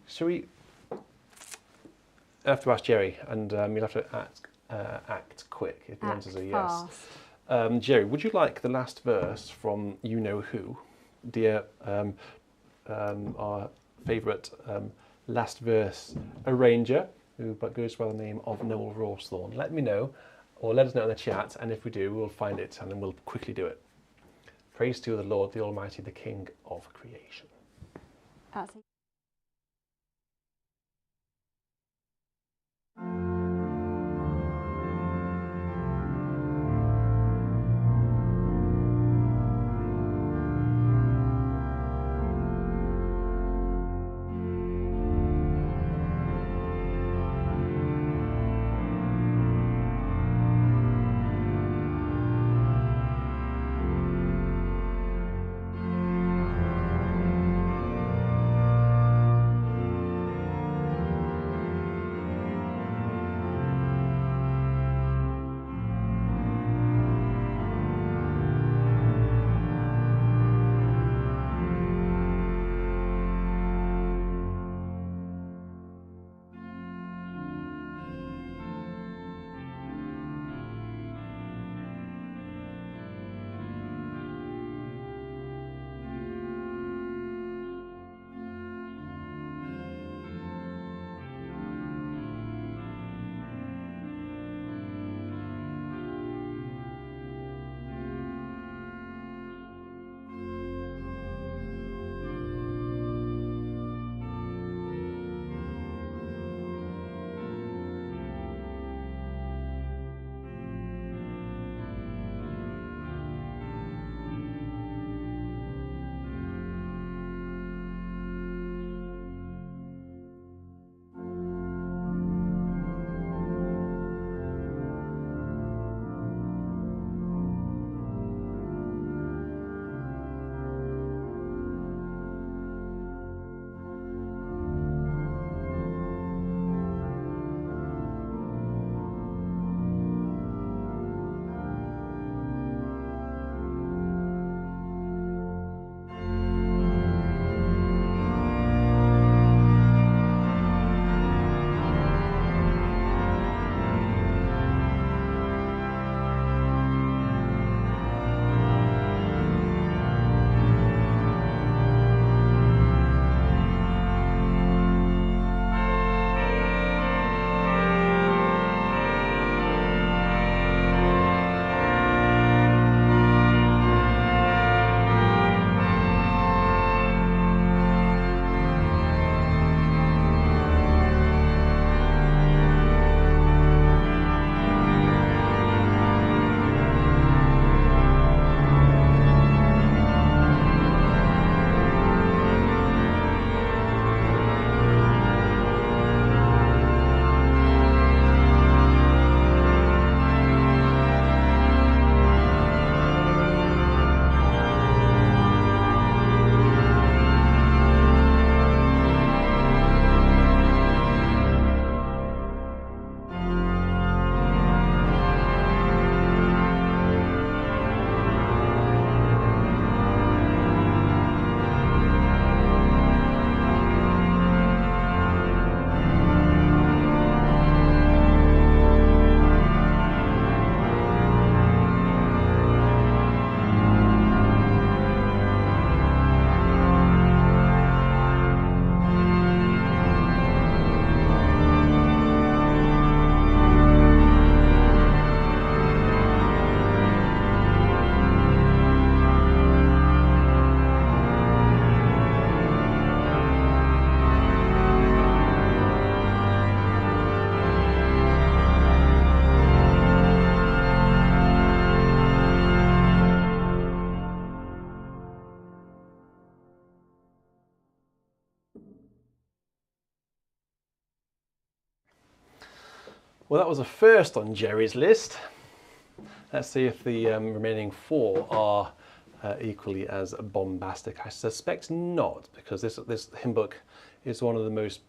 Shall we? I have to ask Jerry, and you'll have to act quick if the answers are yes. Jerry, would you like the last verse from You Know Who, dear our favourite last verse arranger, who goes by the name of Noel Rawsthorne. Let me know, or let us know in the chat, and if we do, we'll find it and then we'll quickly do it. Praise to the Lord, the Almighty, the King of creation. Well, that was a first on Jerry's list. Let's see if the remaining four are equally as bombastic. I suspect not, because this hymn book is one of the most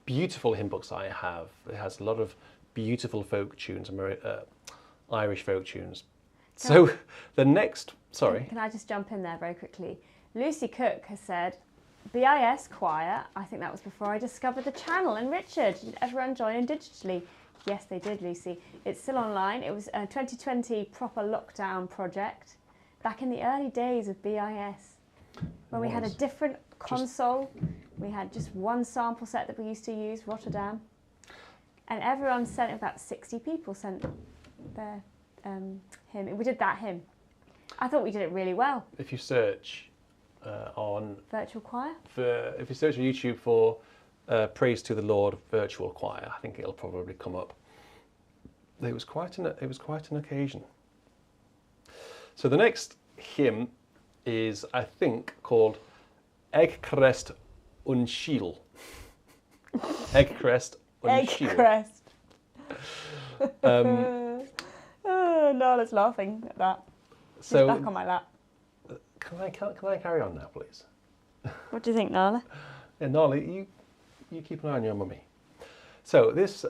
beautiful hymn books I have. It has a lot of beautiful folk tunes, Irish folk tunes. So the next, sorry. Can I just jump in there very quickly? Lucy Cook has said, BIS choir, I think that was before I discovered the channel. And Richard, did everyone join in digitally? Yes, they did, Lucy. It's still online. It was a 2020 proper lockdown project back in the early days of BIS, when we had a different console. We had just one sample set that we used to use, Rotterdam. And everyone sent, about 60 people sent their hymn. We did that hymn. I thought we did it really well. If you search on... Virtual choir? If you search on YouTube for Praise to the Lord virtual choir, I think it'll probably come up. It was quite an occasion. So the next hymn is, I think, called Críost und Síol. Críost und Síol. Nala's laughing at that. She's back on my lap. Can I carry on now, please? What do you think, Nala? Yeah, Nala, you keep an eye on your mummy. So this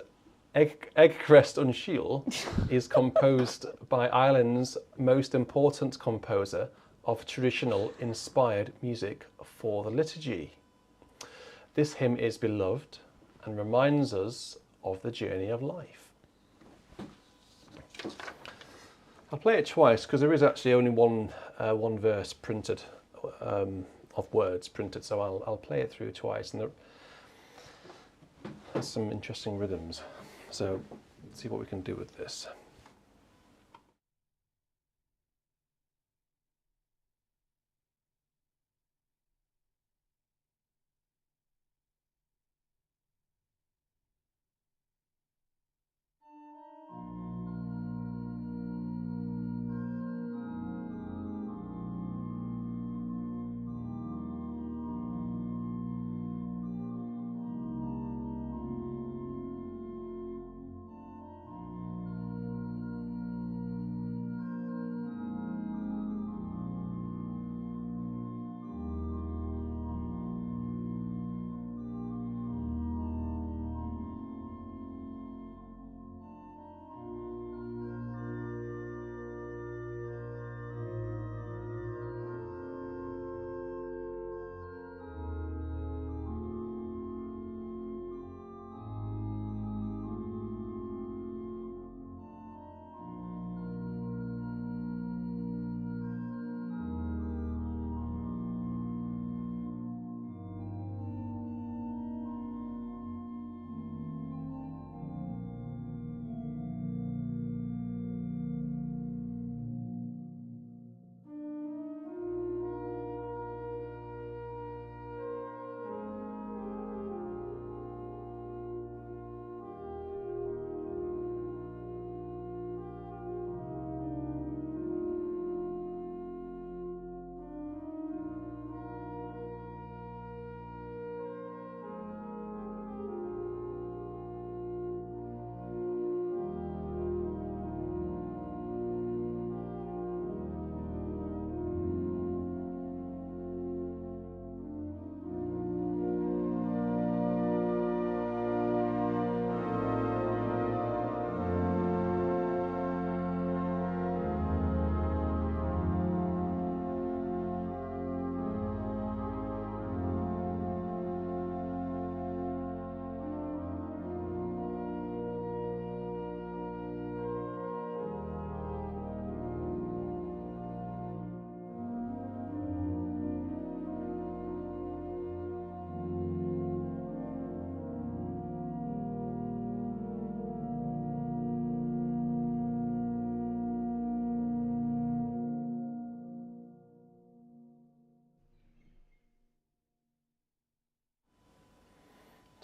Críost und Síol is composed by Ireland's most important composer of traditional inspired music for the liturgy. This hymn is beloved and reminds us of the journey of life. I'll play it twice because there is actually only one verse printed, of words printed, so I'll play it through twice, and there's some interesting rhythms. So let's see what we can do with this.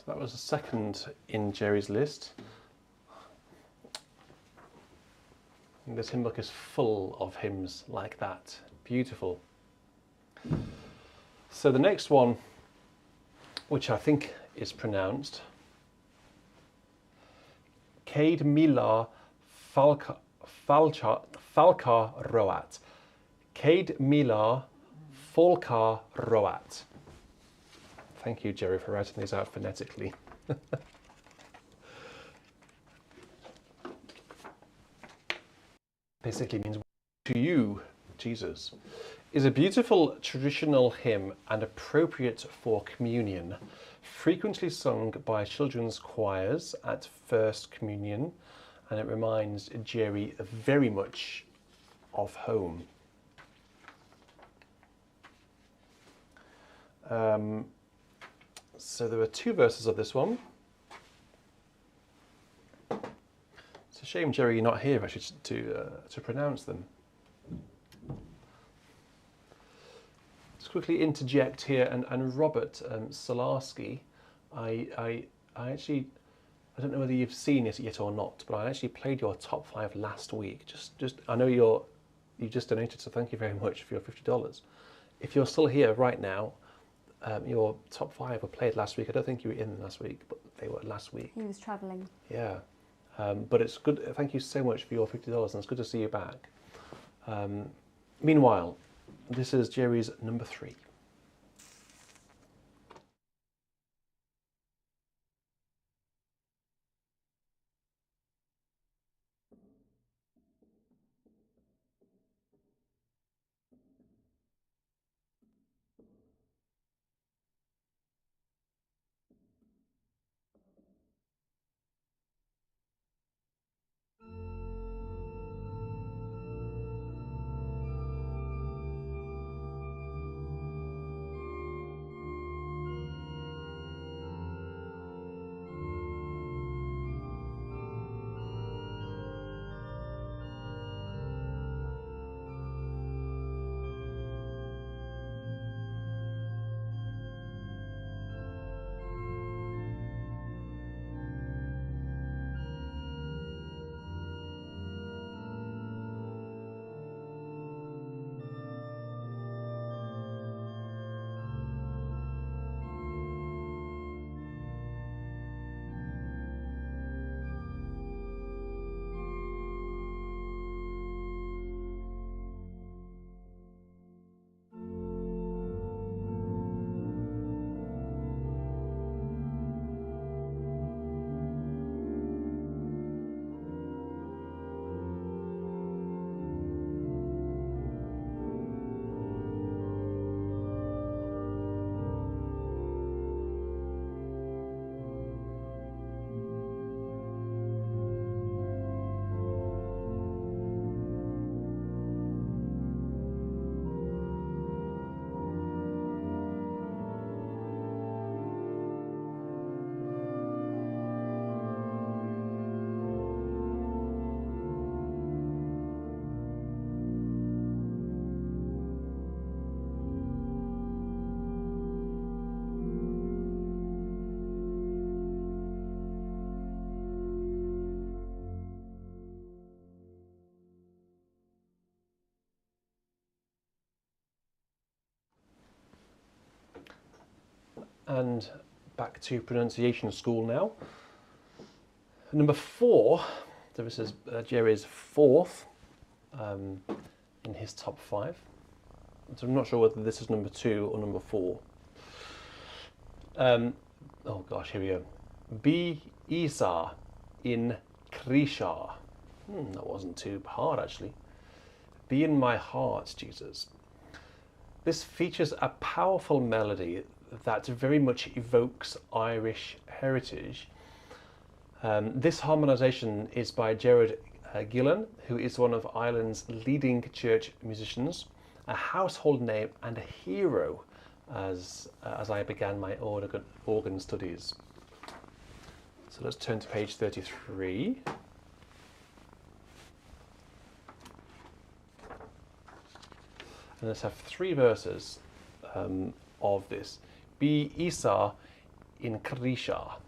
That was the second in Jerry's list. And this hymn book is full of hymns like that. Beautiful. So the next one, which I think is pronounced Céad Míle Fáilte Romhat. Céad Míle Fáilte Romhat. Thank you, Jerry, for writing these out phonetically. Basically means to you, Jesus, is a beautiful traditional hymn and appropriate for communion, frequently sung by children's choirs at First Communion, and it reminds Jerry very much of home. So there are two verses of this one. shame, Jerry, you're not here actually to pronounce them. Just quickly interject here, and Robert Solarski, I actually, I don't know whether you've seen it yet or not, but I actually played your top 5 last week. Just I know you just donated, so thank you very much for your $50. If you're still here right now, your top 5 were played last week. I don't think you were in last week, but they were last week. He was travelling. Yeah, but it's good. Thank you so much for your $50, and it's good to see you back. Meanwhile, this is Jerry's number 3. And back to pronunciation school now. Number 4, so this is Jerry's 4th in his top 5. So I'm not sure whether this is number 2 or number 4. Oh gosh, here we go. Íosa Im Chroíse. That wasn't too hard actually. Be in my heart, Jesus. This features a powerful melody that very much evokes Irish heritage. This harmonisation is by Gerard Gillan, who is one of Ireland's leading church musicians, a household name and a hero as I began my organ studies. So let's turn to page 33. And let's have 3 verses of this. Be Íosa Im Chroíse.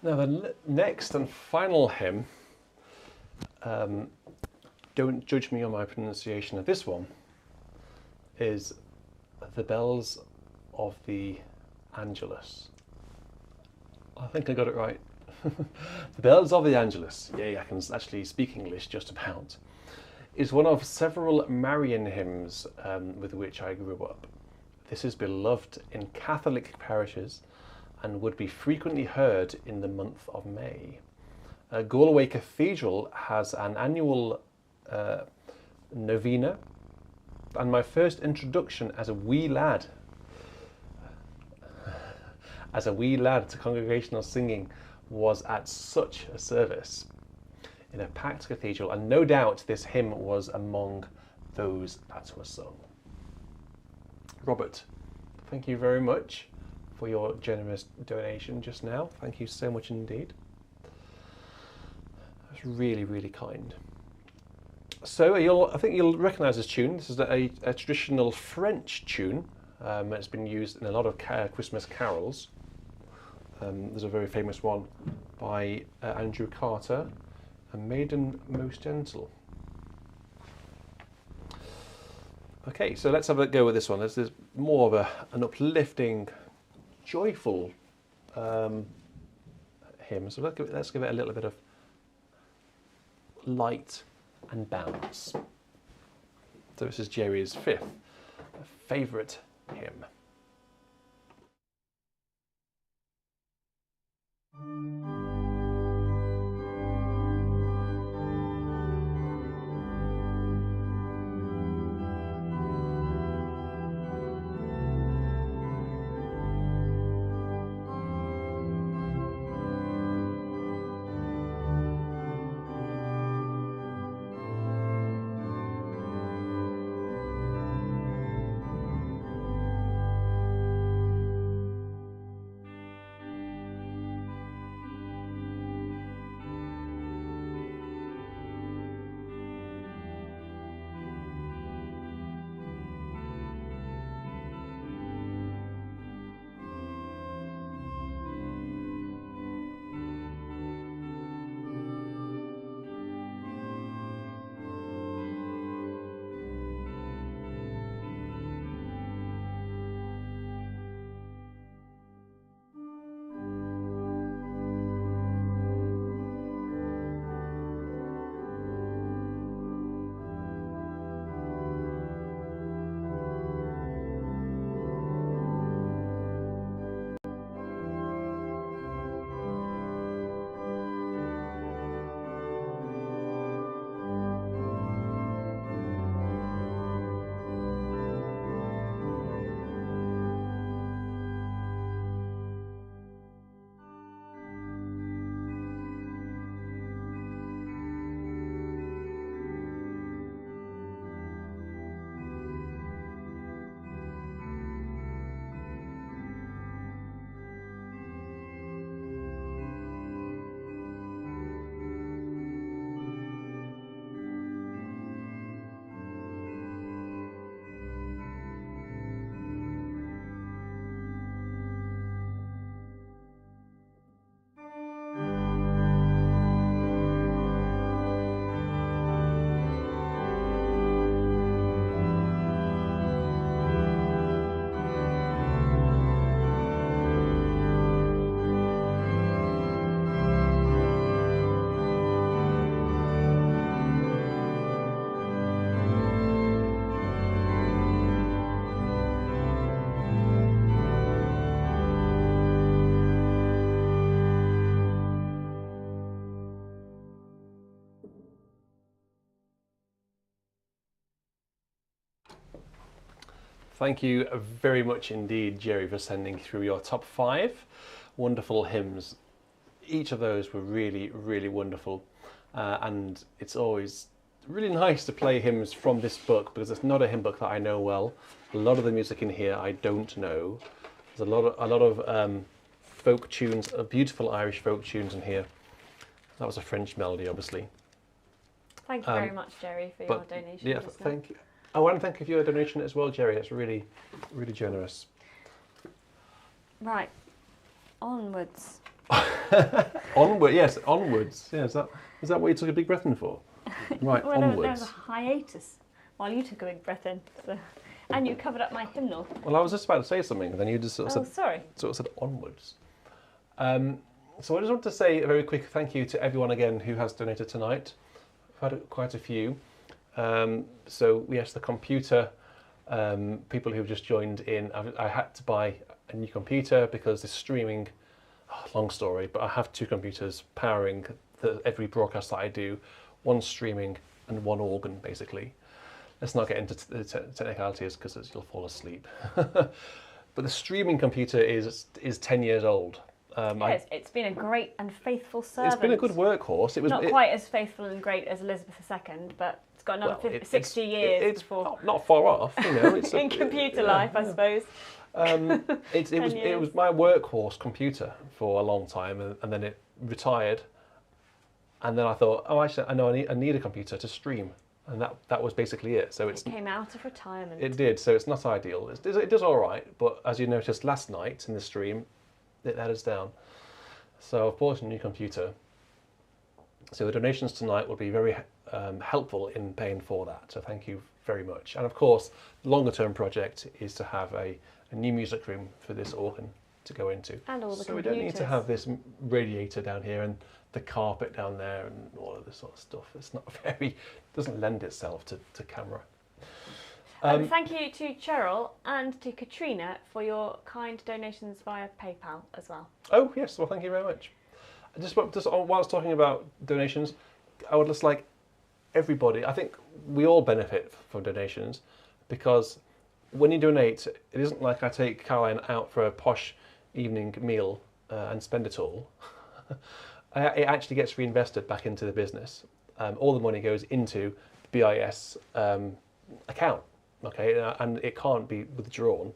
Now the next and final hymn, don't judge me on my pronunciation of this one, is The Bells of the Angelus. I think I got it right. The Bells of the Angelus, yay, I can actually speak English just about, is one of several Marian hymns with which I grew up. This is beloved in Catholic parishes and would be frequently heard in the month of May. Galway Cathedral has an annual novena, and my first introduction as a wee lad to congregational singing was at such a service in a packed cathedral, and no doubt this hymn was among those that were sung. Robert, thank you very much for your generous donation just now. Thank you so much indeed. That's really, really kind. So I think you'll recognise this tune. This is a traditional French tune. It's been used in a lot of Christmas carols. There's a very famous one by Andrew Carter, A Maiden Most Gentle. Okay, so let's have a go with this one. This is more of an uplifting, joyful hymn. So let's give it a little bit of light and bounce. So this is Jerry's fifth favourite hymn. Thank you very much indeed, Jerry, for sending through your top 5 wonderful hymns. Each of those were really, really wonderful. And it's always really nice to play hymns from this book because it's not a hymn book that I know well. A lot of the music in here I don't know. There's a lot of folk tunes, beautiful Irish folk tunes in here. That was a French melody, obviously. Thank you very much, Jerry, for your donation. Yeah, thank you. Oh, and thank you for your donation as well, Jerry. That's really, really generous. Right, onwards Onward, yes, onwards. Yeah, is that what you took a big breath in for? Right, well, there onwards. was a hiatus while you took a big breath in, so. And you covered up my hymnal. Well, I was just about to say something, and then you just sort of said onwards. So I just want to say a very quick thank you to everyone again who has donated tonight. I've had quite a few. So yes, the computer people who've just joined in. I had to buy a new computer because the streaming. Long story, but I have two computers powering every broadcast that I do. One streaming and one organ, basically. Let's not get into the technicalities because you'll fall asleep. But the streaming computer is 10 years old. It's been a great and faithful servant. It's been a good workhorse. It was not quite as faithful and great as Elizabeth II, but it's got another 60 years it's before. Not far off, you know. It's in computer life, I suppose. It was my workhorse computer for a long time, and then it retired. And then I thought, oh, actually, I know I need a computer to stream, and that was basically it. So it came out of retirement. It did. So it's not ideal. It does all right, but as you noticed last night in the stream, it let us down. So I've bought a new computer. So the donations tonight will be very helpful in paying for that. So thank you very much. And of course, the longer term project is to have a new music room for this organ to go into. And all the so computers. We don't need to have this radiator down here and the carpet down there and all of this sort of stuff. It's not doesn't lend itself to camera. Thank you to Cheryl and to Katrina for your kind donations via PayPal as well. Oh yes, well thank you very much. Just whilst talking about donations, I would just like everybody, I think we all benefit from donations, because when you donate, it isn't like I take Caroline out for a posh evening meal and spend it all. It actually gets reinvested back into the business. All the money goes into the BIS account, okay, and it can't be withdrawn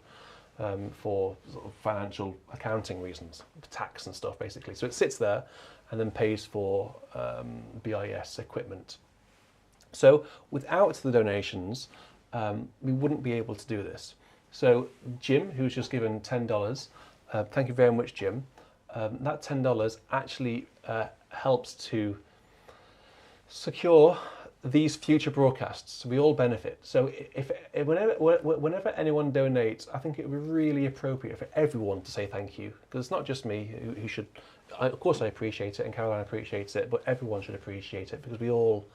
for sort of financial accounting reasons, tax and stuff basically. So it sits there and then pays for BIS equipment. So without the donations, we wouldn't be able to do this. So Jim, who's just given $10, thank you very much, Jim. That $10 actually helps to secure these future broadcasts. We all benefit. So whenever anyone donates, I think it would be really appropriate for everyone to say thank you, because it's not just me who should. Of course, I appreciate it, and Caroline appreciates it, but everyone should appreciate it because we all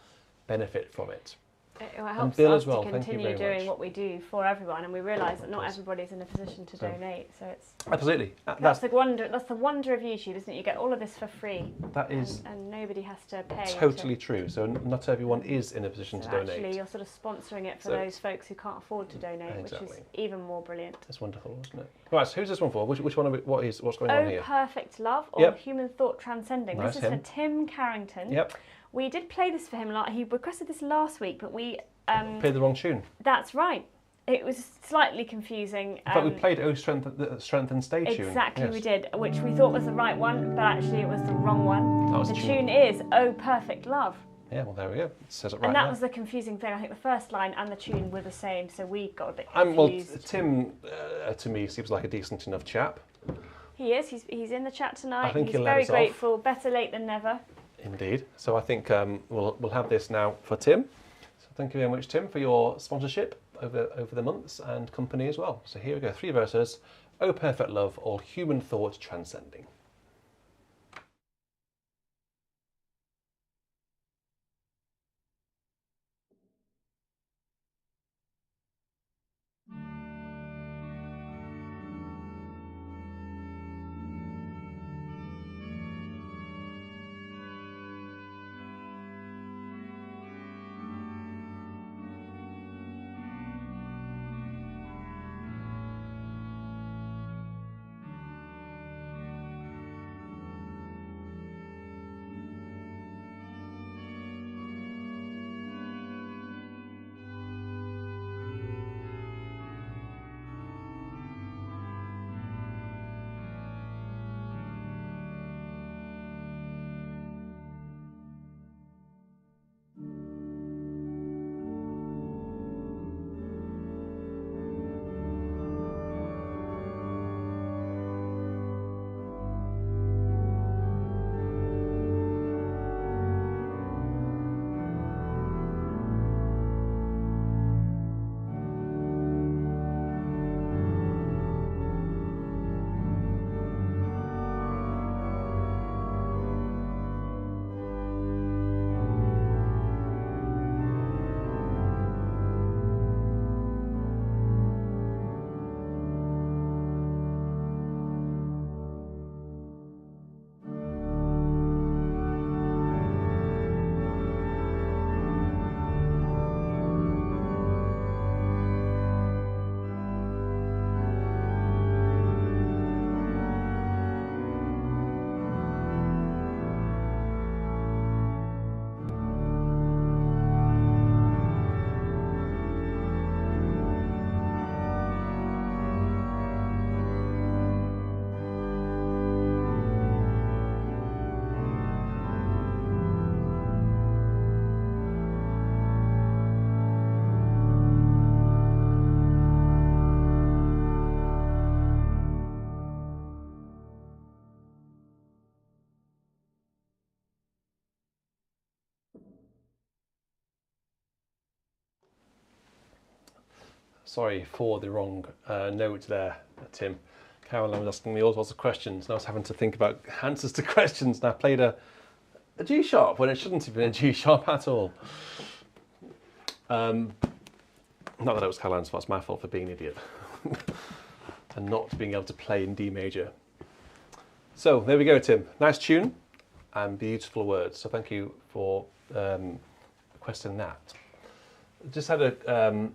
benefit from it. It helps Bill us as well. to continue doing what we do for everyone, and we realise that not everybody's in a position to donate. So it's absolutely that's the wonder. That's the wonder of YouTube, isn't it? You get all of this for free. That is, and nobody has to pay. Totally true. So not everyone is in a position to donate. Actually, you're sort of sponsoring it for those folks who can't afford to donate, which is even more brilliant. That's wonderful, isn't it? Right. So who's this one for? Which one? What's going on here? Oh, Perfect Love, or Human Thought Transcending. Nice, this is for Tim Carrington. Yep. We did play this for him. He requested this last week, but we played the wrong tune. That's right. It was slightly confusing. In fact, we played "Oh Strength and Stay" tune. Exactly, yes. We did, which we thought was the right one, but actually it was the wrong one. The tune is "Oh Perfect Love." Yeah, well there we go. It says it right. And that there. was the confusing thing. I think the first line and the tune were the same, so we got a bit confused. Well, Tim, to me, seems like a decent enough chap. He is. He's in the chat tonight. I think he's very grateful. Better late than never. Indeed. So I think we'll have this now for Tim. So thank you very much, Tim, for your sponsorship over the months and company as well. So here we go, 3 verses. Oh Perfect Love, all human thought transcending. Sorry for the wrong note there, Tim. Caroline was asking me all sorts of questions, and I was having to think about answers to questions, and I played a G sharp when it shouldn't have been a G sharp at all. Not that it was Caroline's fault, it's my fault for being an idiot and not being able to play in D major. So there we go, Tim. Nice tune and beautiful words. So thank you for requesting that. Just had a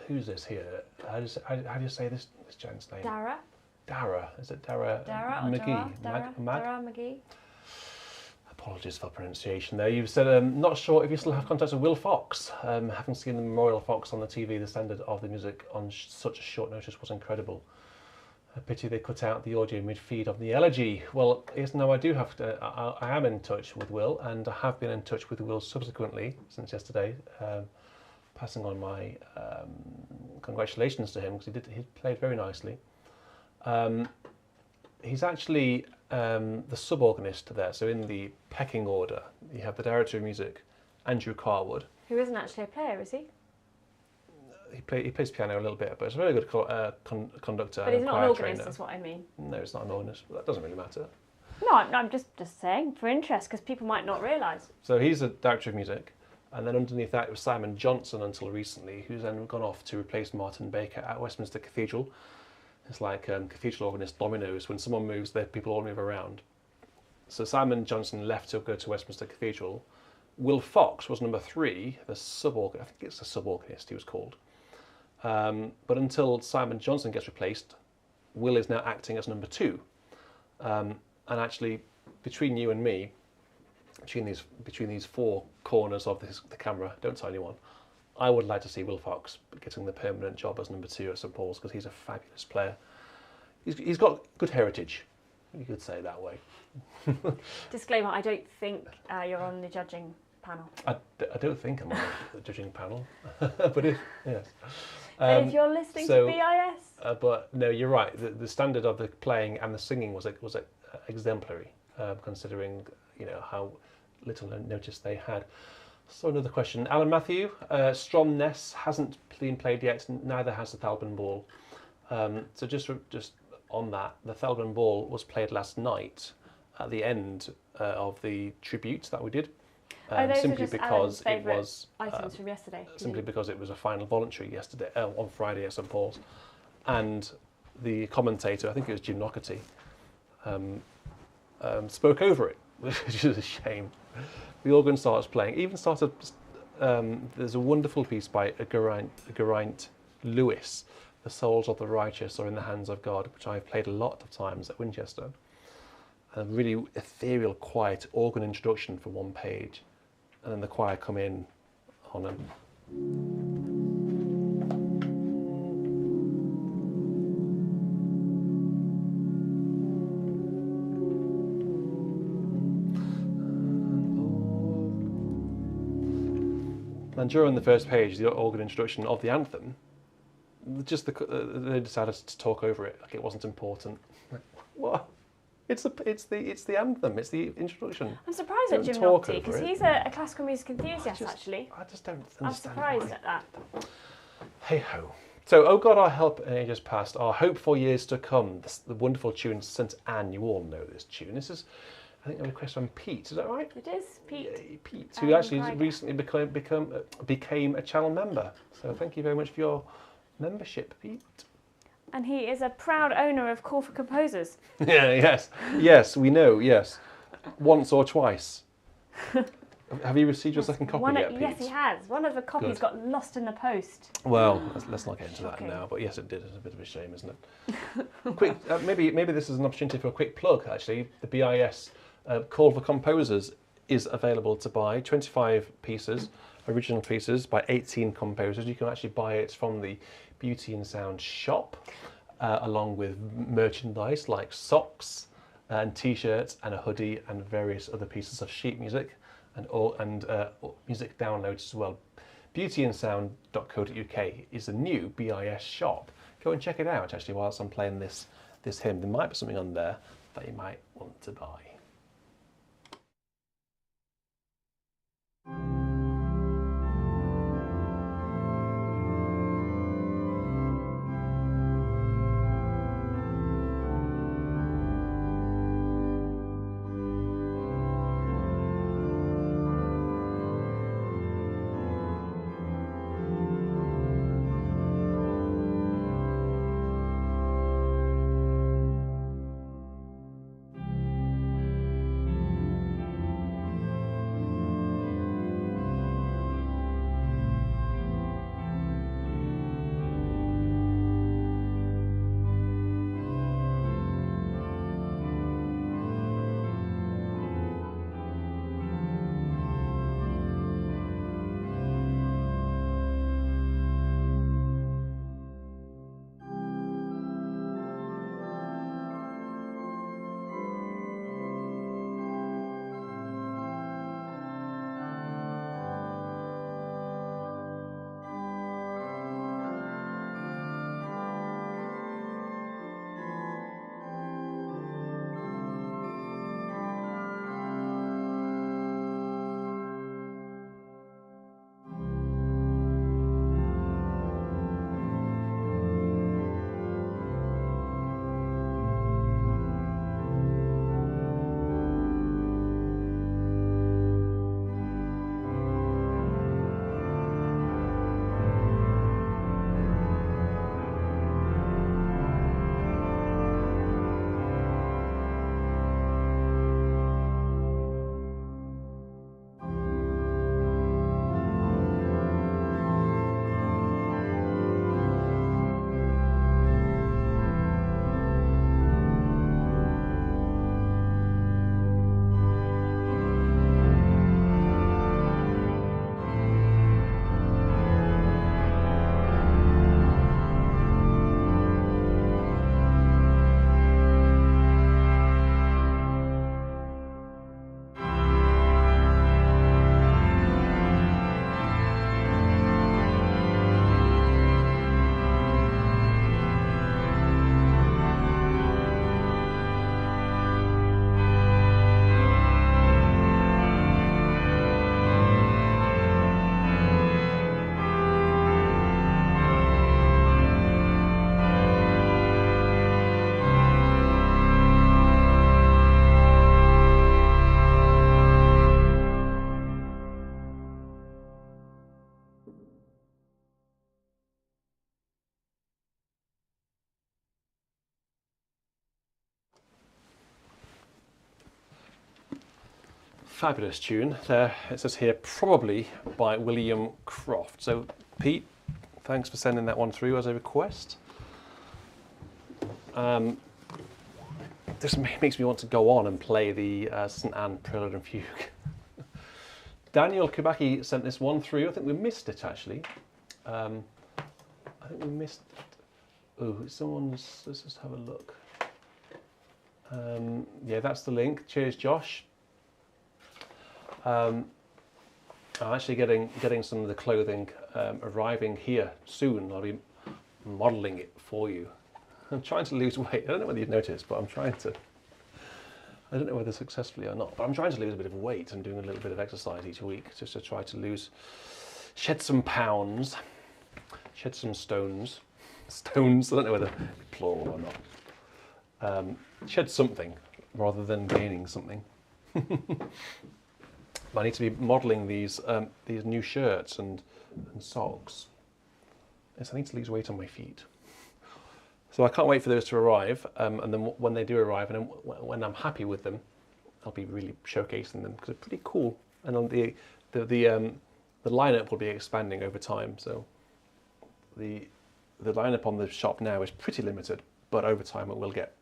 who's this here? How do you say this gent's name? Dara. Dara. Is it Dara? Dara McVeigh. Dara McVeigh. Apologies for pronunciation there. You've said, not sure if you still have contact with Will Fox. Having seen the Memorial Fox on the TV, the standard of the music on such a short notice was incredible. A pity they cut out the audio mid-feed of the Elegy. Well, yes, no, I do have to, I am in touch with Will, and I have been in touch with Will subsequently, since yesterday, passing on my congratulations to him, because he played very nicely. He's actually the sub-organist there, so in the pecking order, you have the director of music, Andrew Carwood. Who isn't actually a player, is he? He plays piano a little bit, but he's a very good conductor. But he's and not an organist, trainer. is what I mean. No, it's not an organist, but that doesn't really matter. No, I'm just saying, for interest, because people might not realise. So he's a director of music, and then underneath that it was Simon Johnson until recently, who's then gone off to replace Martin Baker at Westminster Cathedral. It's like cathedral organist dominoes. When someone moves, people all move around. So Simon Johnson left to go to Westminster Cathedral. Will Fox was number 3, the sub-organist. I think it's the sub-organist he was called. But until Simon Johnson gets replaced, Will is now acting as number 2. And actually, between you and me, between these 4 corners of the camera, don't tell anyone, I would like to see Will Fox getting the permanent job as number 2 at St Paul's, because he's a fabulous player. He's got good heritage, you could say it that way. Disclaimer, I don't think you're on the judging panel. I don't think I'm on the judging panel, but if, yes. But if you're listening to BIS. But no, you're right. The standard of the playing and the singing was exemplary, considering how little notice they had. So another question, Alan Matthew. Stromness hasn't been played yet. Neither has the Thalben Ball. So just on that, the Thalben Ball was played last night at the end of the tribute that we did. Simply because it was items from yesterday. Simply because it was a final voluntary yesterday on Friday at St Paul's, and the commentator, I think it was Jim Nocherty, spoke over it, which is a shame. The organ starts playing. Even started. There's a wonderful piece by Geraint Lewis, "The Souls of the Righteous Are in the Hands of God," which I've played a lot of times at Winchester. A really ethereal, quiet organ introduction for 1 page. And then the choir come in on a... And during the first page, the organ introduction of the anthem, they decided to talk over it like it wasn't important. What? It's the anthem. It's the introduction. I'm surprised at Jim Nocherty, because he's a classical music enthusiast. I just don't understand. I'm surprised at that. Hey ho. So, "Oh God, our help in ages past, our hope for years to come." The wonderful tune St Anne. You all know this tune. This is, I think, a request from Pete. Is that right? It is Pete. Yeah, Pete, who actually recently became a channel member. So thank you very much for your membership, Pete. And he is a proud owner of Call for Composers. Yeah, yes, we know, yes. Once or twice. Have you received your second copy yet, Pete? Yes, he has. One of the copies got lost in the post. Well, let's not get into that now, but yes, it did. It's a bit of a shame, isn't it? Quick, maybe this is an opportunity for a quick plug, actually. The BIS Call for Composers is available to buy, 25 pieces, original pieces by 18 composers. You can actually buy it from the Beauty and Sound shop, along with merchandise like socks and t-shirts and a hoodie and various other pieces of sheet music and music downloads as well. beautyandsound.co.uk is a new BIS shop. Go and check it out actually whilst I'm playing this hymn. There might be something on there that you might want to buy. Fabulous tune. There, it says here, probably by William Croft. So, Pete, thanks for sending that one through as a request. This makes me want to go on and play the St. Anne Prelude and Fugue. Daniel Kubaki sent this one through. I think we missed it, actually. I think we missed it. Oh, someone's... Let's just have a look. Yeah, that's the link. Cheers, Josh. I'm actually getting some of the clothing arriving here soon. I'll be modelling it for you. I'm trying to lose weight. I don't know whether you've noticed, but I'm trying to. I don't know whether successfully or not, but I'm trying to lose a bit of weight and doing a little bit of exercise each week just to try to shed some pounds, shed some stones. Stones, I don't know whether plural or not. Shed something rather than gaining something. I need to be modelling these new shirts and socks. Yes, I need to lose weight on my feet. So I can't wait for those to arrive, and then when they do arrive, and when I'm happy with them, I'll be really showcasing them because they're pretty cool. And on the lineup will be expanding over time. So the lineup on the shop now is pretty limited, but over time it will get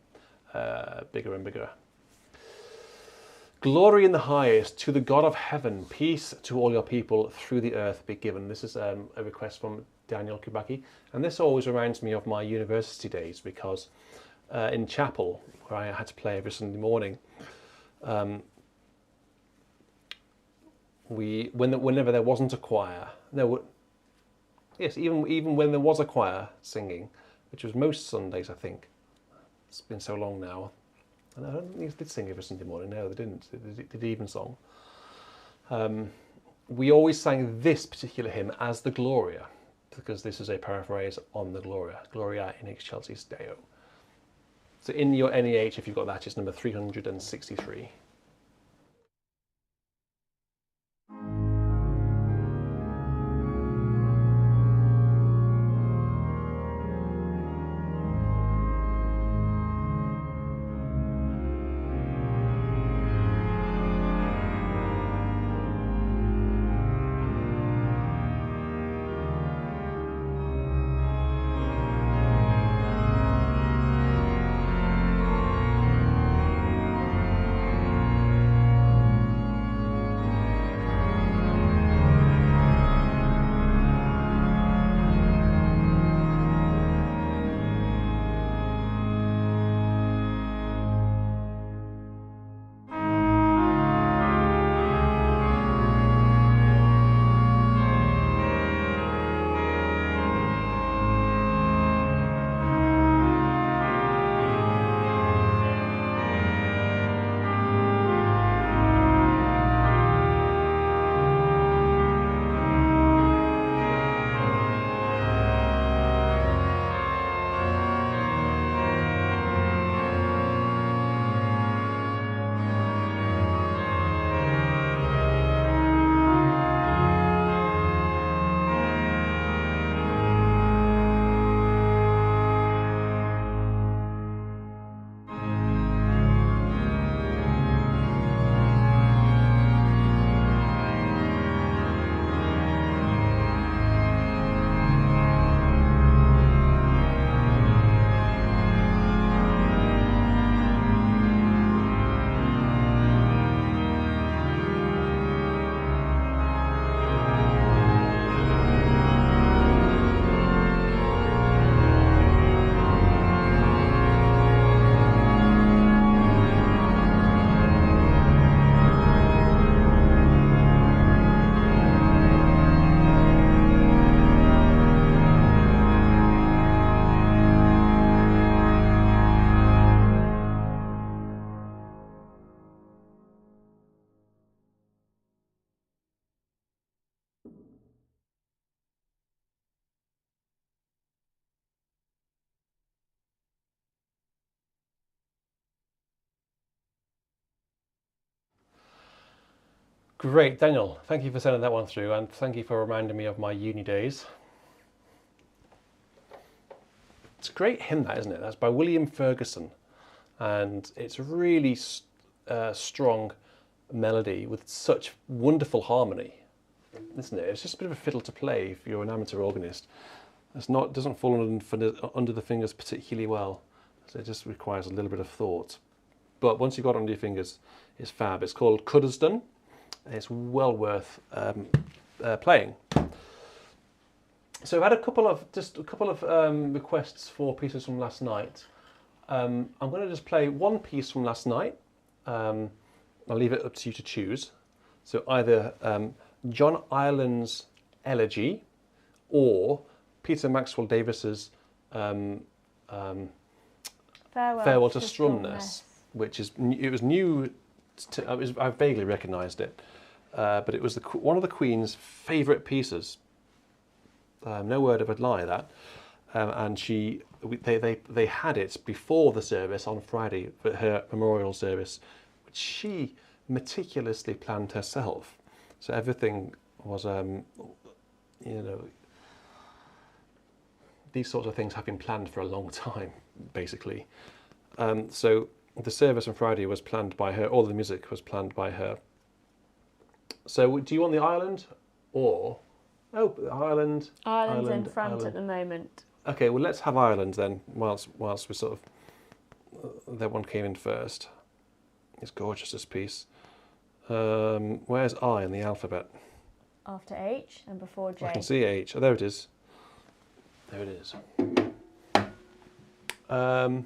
bigger and bigger. Glory in the highest, to the God of heaven, peace to all your people through the earth be given. This is a request from Daniel Kubaki. And this always reminds me of my university days because in chapel, where I had to play every Sunday morning, whenever there wasn't a choir, even when there was a choir singing, which was most Sundays, I think. It's been so long now. And I don't think they did sing every Sunday morning. No, they didn't. They did evensong. We always sang this particular hymn as the Gloria, because this is a paraphrase on the Gloria. Gloria in excelsis Deo. So in your NEH, if you've got that, it's number 363. Great, Daniel, thank you for sending that one through, and thank you for reminding me of my uni days. It's a great hymn, that, isn't it? That's by William Ferguson, and it's really strong melody with such wonderful harmony, isn't it? It's just a bit of a fiddle to play if you're an amateur organist. Doesn't fall under the fingers particularly well, so it just requires a little bit of thought. But once you've got it under your fingers, it's fab. It's called Cuddesdon. It's well worth playing. So I've had a couple of requests for pieces from last night. I'm going to just play one piece from last night. I'll leave it up to you to choose. So either John Ireland's Elegy or Peter Maxwell Davis's Farewell to Strumness, which is new. I vaguely recognised it, but it was one of the Queen's favourite pieces. No word of a lie that, and they had it before the service on Friday for her memorial service, which she meticulously planned herself. So everything was, these sorts of things have been planned for a long time, basically. So the service on Friday was planned by her. All the music was planned by her. So do you want the Ireland or... Oh, Ireland. Ireland's in front at the moment. Okay, well, let's have Ireland then, whilst we sort of... that one came in first. It's gorgeous, this piece. Where's I in the alphabet? After H and before J. I can see H. Oh, there it is. There it is. Have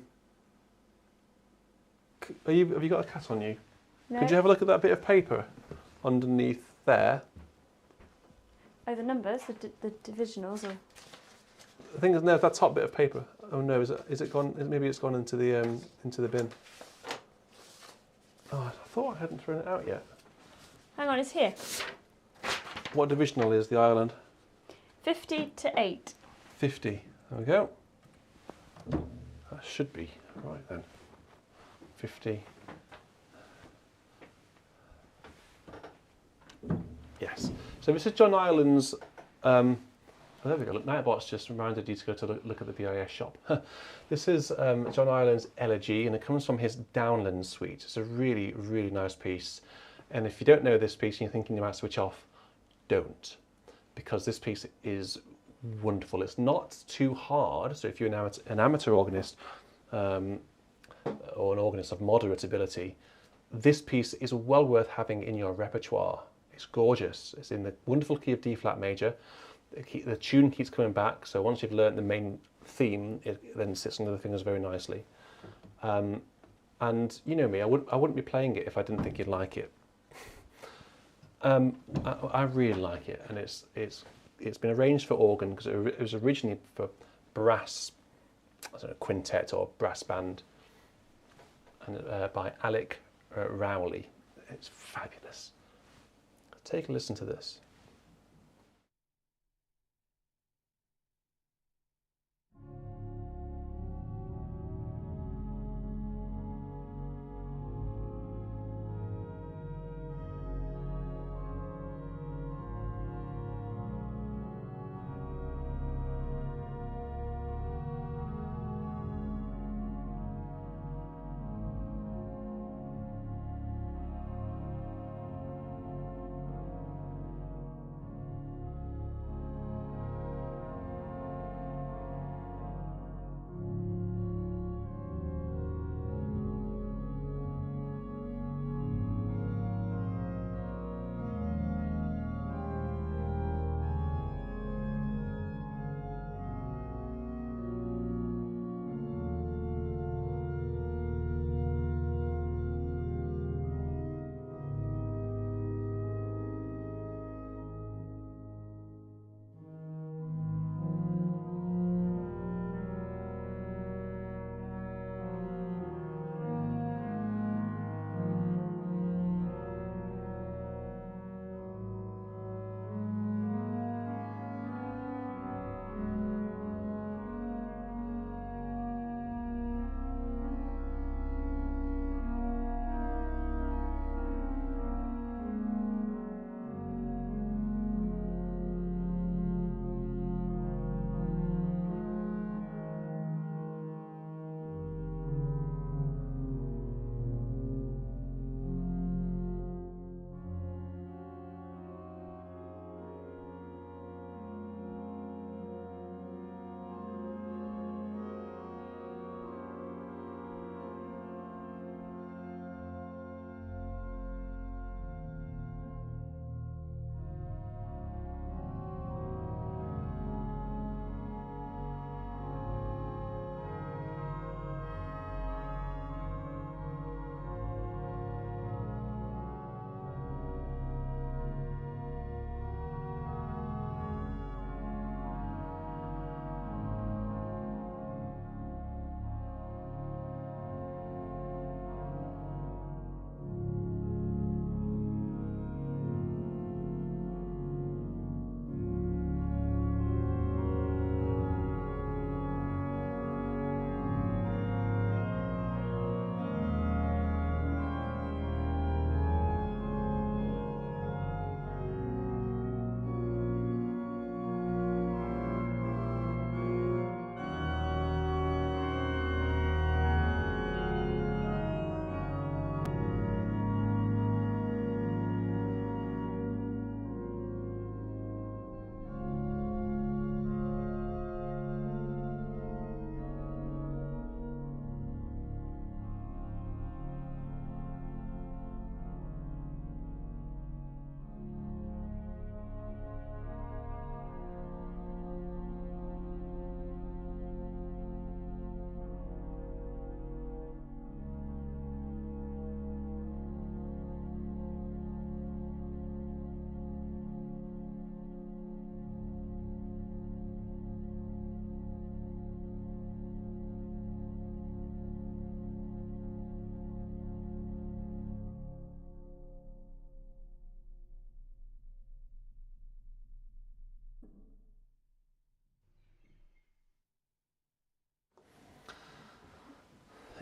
you got a cat on you? No. Could you have a look at that bit of paper underneath there? Oh, the numbers, the divisionals, or... I think there's that top bit of paper. Oh no, is it gone? Maybe it's gone into the bin. Oh, I thought I hadn't thrown it out yet. Hang on, it's here. What divisional is the Ireland? 50 to 8. 50. There we go. That should be right then. 50. Yes. So this is John Ireland's. Oh, there we go. Look, Nightbot's just reminded you to go to look at the BIS shop. This is John Ireland's Elegy, and it comes from his Downland suite. It's a really, really nice piece. And if you don't know this piece and you're thinking you might switch off, don't, because this piece is wonderful. It's not too hard. So if you're an amateur organist or an organist of moderate ability, this piece is well worth having in your repertoire. It's gorgeous. It's in the wonderful key of D flat major. The tune keeps coming back, so once you've learnt the main theme, it then sits under the fingers very nicely. And you know me, I wouldn't be playing it if I didn't think you'd like it. I really like it, and it's been arranged for organ because it was originally for brass, I don't know, quintet or brass band, and by Alec Rowley. It's fabulous. Take a listen to this.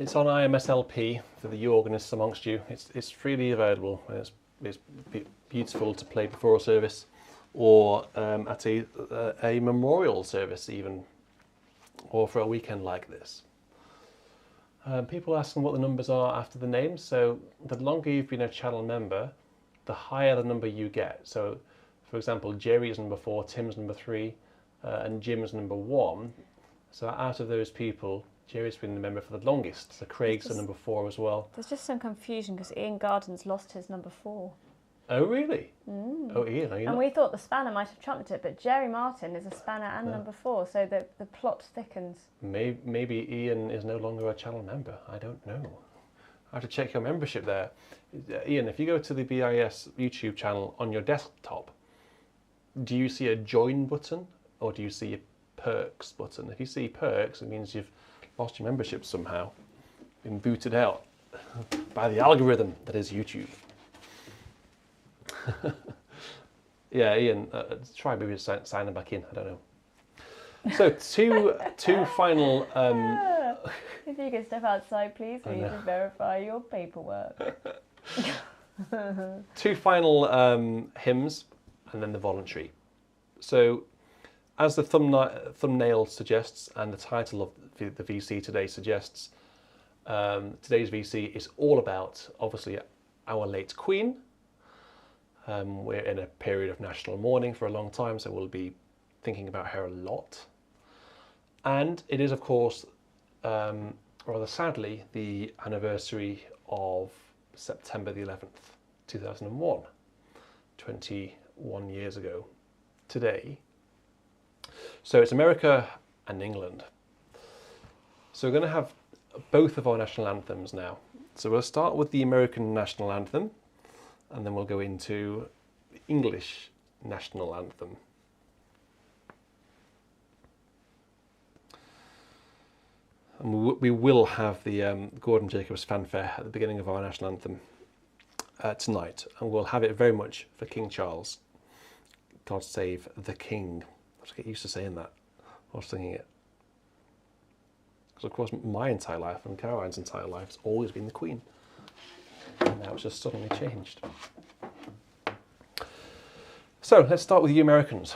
It's on IMSLP for the organists amongst you. It's freely available. It's beautiful to play before a service, or at a memorial service even, or for a weekend like this. People asking what the numbers are after the names. So the longer you've been a channel member, the higher the number you get. So, for example, Jerry's number 4, Tim's number 3, and Jim's number 1. So out of those people, Jerry's been the member for the longest. So Craig's the number 4 as well. There's just some confusion because Ian Garden's lost his number 4. Oh, really? Oh, Ian, are you And not? we thought the spanner might have trumped it, but Jerry Martin is a spanner and number 4, so the plot thickens. Maybe Ian is no longer a channel member. I don't know. I have to check your membership there. Ian, if you go to the BIS YouTube channel on your desktop, do you see a join button or do you see a perks button? If you see perks, it means you've lost your membership somehow, been booted out by the algorithm that is YouTube. Yeah, Ian, try maybe signing back in. I don't know. So two final. If you could step outside, please, we need to verify your paperwork. Two final hymns, and then the voluntary. So, as the thumbnail suggests, and the title of the VC today suggests, today's VC is all about, obviously, our late Queen. We're in a period of national mourning for a long time, so we'll be thinking about her a lot. And it is, of course, rather sadly, the anniversary of September the 11th, 2001, 21 years ago today. So it's America and England. So we're going to have both of our national anthems now. So we'll start with the American national anthem, and then we'll go into the English national anthem. And we will have the Gordon Jacobs fanfare at the beginning of our national anthem tonight, and we'll have it very much for King Charles. God save the King. I have to get used to saying that while singing it. Because of course my entire life and Caroline's entire life has always been the Queen. And now it's just suddenly changed. So let's start with you Americans.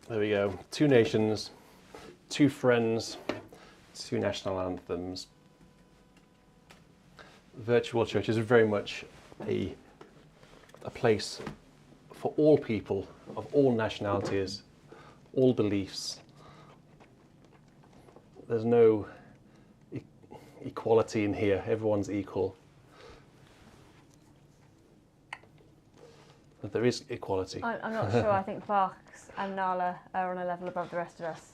There we go. Two nations, two friends, two national anthems. Virtual church is very much a place for all people of all nationalities, all beliefs. There's no equality in here. Everyone's equal. But there is equality. I'm not sure. I think Bach and Nala are on a level above the rest of us.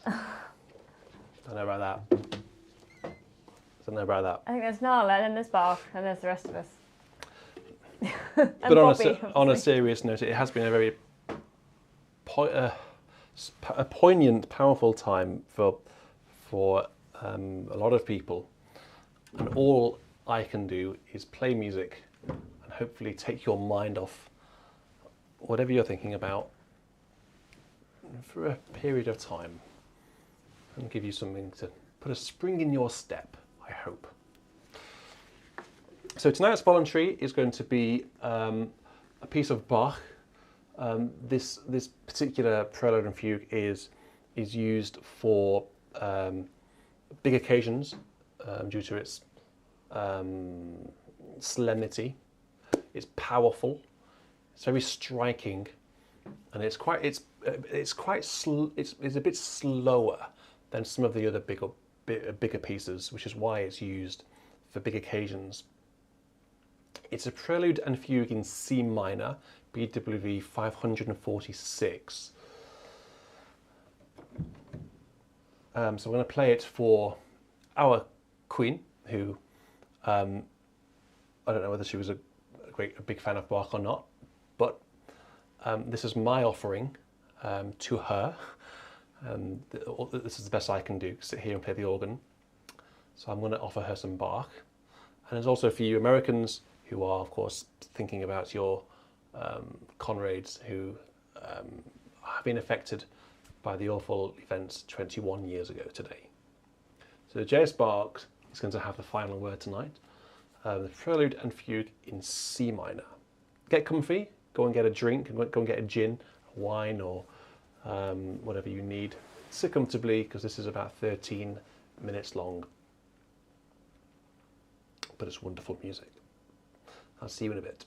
Don't know about that. Don't know about that. I think there's Nala, and then there's Bach, and there's the rest of us. But on a serious note, it has been a very poignant, powerful time for a lot of people, and all I can do is play music and hopefully take your mind off whatever you're thinking about for a period of time and give you something to put a spring in your step, I hope. So tonight's voluntary is going to be a piece of Bach. This particular Prelude and Fugue is used for big occasions due to its solemnity. It's powerful. It's very striking, and it's a bit slower than some of the other bigger pieces, which is why it's used for big occasions. It's a Prelude and Fugue in C minor, BWV 546. So I'm going to play it for our Queen, who I don't know whether she was a big fan of Bach or not, but this is my offering to her. This is the best I can do, sit here and play the organ. So I'm going to offer her some Bach. And there's also for you Americans who are, of course, thinking about your comrades who have been affected by the awful events 21 years ago today. So J.S. Bach is going to have the final word tonight. The Prelude and Fugue in C minor. Get comfy, go and get a drink, go and get a gin, a wine, or whatever you need. Sit comfortably, because this is about 13 minutes long. But it's wonderful music. I'll see you in a bit.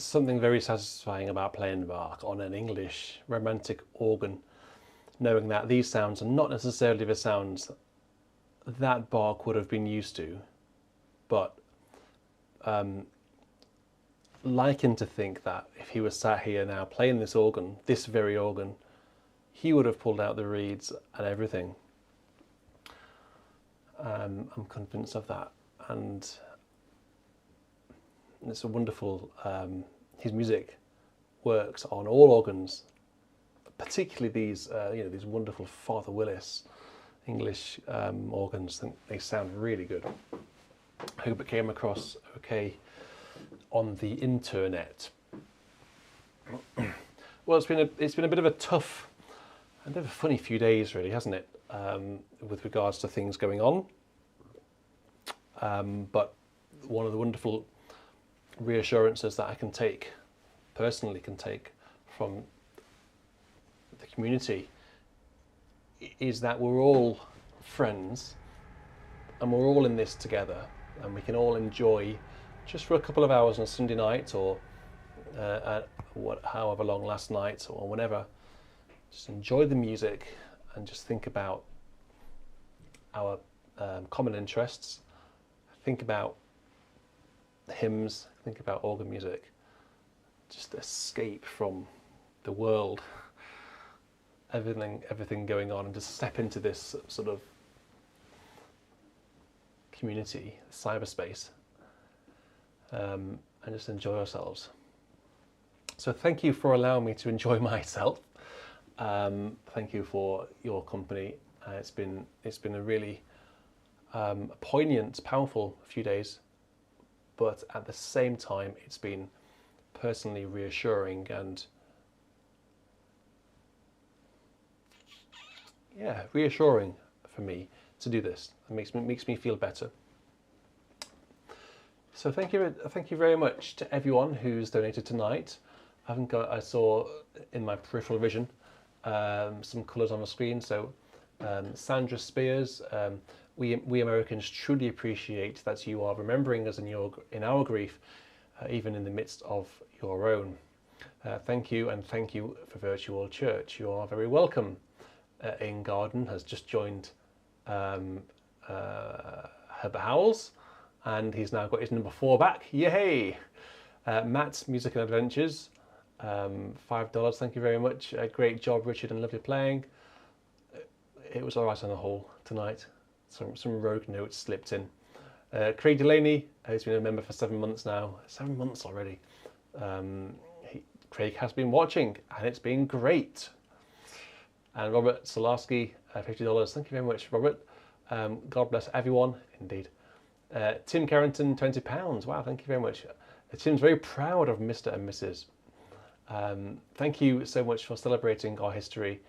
something very satisfying about playing Bach on an English romantic organ, knowing that these sounds are not necessarily the sounds that Bach would have been used to, but liken to think that if he was sat here now playing this organ, this very organ, he would have pulled out the reeds and everything. I'm convinced of that, and it's a wonderful. His music works on all organs, particularly these, these wonderful Father Willis English organs. I think they sound really good. I hope it came across okay on the internet. Well, it's been a bit of a tough and a bit of a funny few days, really, hasn't it? With regards to things going on. But one of the wonderful reassurances that I personally can take from the community, is that we're all friends and we're all in this together, and we can all enjoy just for a couple of hours on a Sunday night, or however long last night, or whenever, just enjoy the music and just think about our common interests, think about hymns, think about organ music, just escape from the world, everything going on, and just step into this sort of community, cyberspace, and just enjoy ourselves. So thank you for allowing me to enjoy myself. Thank you for your company. It's been a really poignant, powerful few days, but at the same time, it's been personally reassuring and reassuring for me to do this. It makes me feel better. So thank you very much to everyone who's donated tonight. I saw in my peripheral vision some colours on the screen. So Sandra Spears, we Americans truly appreciate that you are remembering us in our grief, even in the midst of your own. Thank you, and thank you for Virtual Church. You are very welcome. Ian Garden has just joined Herbert Howells, and he's now got his number 4 back. Yay! Matt's Music and Adventures, $5. Thank you very much. Great job, Richard, and lovely playing. It was all right on the whole tonight. Some rogue notes slipped in. Craig Delaney, who's been a member for 7 months now. 7 months already. Craig has been watching, and it's been great. And Robert Solarski, $50. Thank you very much, Robert. God bless everyone, indeed. Tim Carrington, £20. Wow, thank you very much. Tim's very proud of Mr. and Mrs. Thank you so much for celebrating our history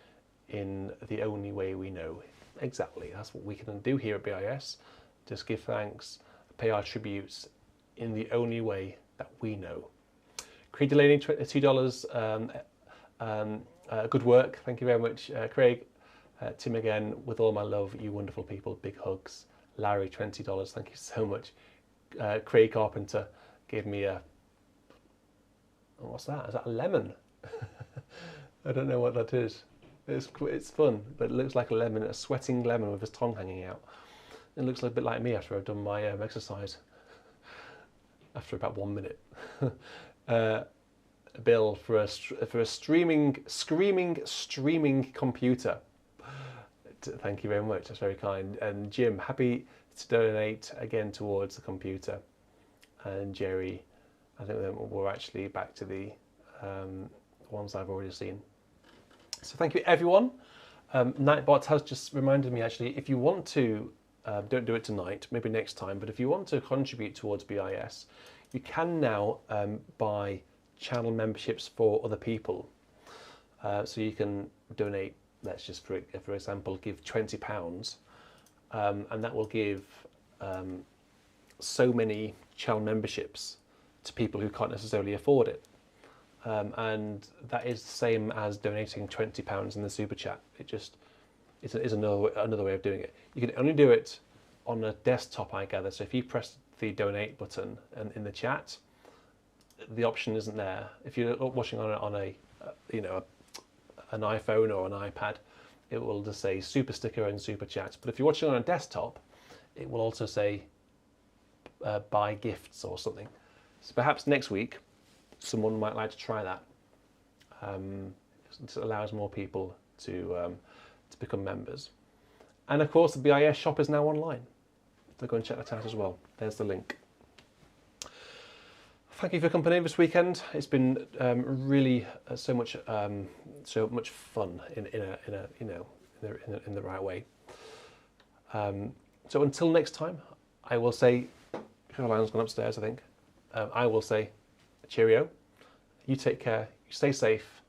in the only way we know. Exactly, that's what we can do here at BIS. Just give thanks, pay our tributes in the only way that we know. Craig Delaney, $2. Good work, thank you very much, Craig. Tim again, with all my love, you wonderful people, big hugs. Larry, $20, thank you so much. Craig Carpenter gave me a, what's that? Is that a lemon? I don't know what that is. It's fun, but it looks like a lemon, a sweating lemon with his tongue hanging out. It looks a bit like me after I've done my exercise. After about 1 minute. Bill for a screaming computer. Thank you very much. That's very kind. And Jim, happy to donate again towards the computer. And Jerry, I think we're actually back to the ones I've already seen. So thank you, everyone. Nightbot has just reminded me, actually, if you want to, don't do it tonight, maybe next time, but if you want to contribute towards BIS, you can now buy channel memberships for other people. So you can donate, let's just, for example, give £20, and that will give so many channel memberships to people who can't necessarily afford it. And that is the same as donating £20 in the super chat. It is another way of doing it. You can only do it on a desktop, I gather. So if you press the donate button in the chat, the option isn't there. If you're watching on a you know, an iPhone or an iPad, it will just say super sticker and super chat. But if you're watching on a desktop, it will also say buy gifts or something. So perhaps next week, someone might like to try that. It allows more people to become members. And of course, the BIS shop is now online. So go and check that out as well. There's the link. Thank you for your company this weekend. It's been really so much fun in the right way. So until next time, I will say, Caroline's gone upstairs, I think. I will say, cheerio. You take care. You stay safe,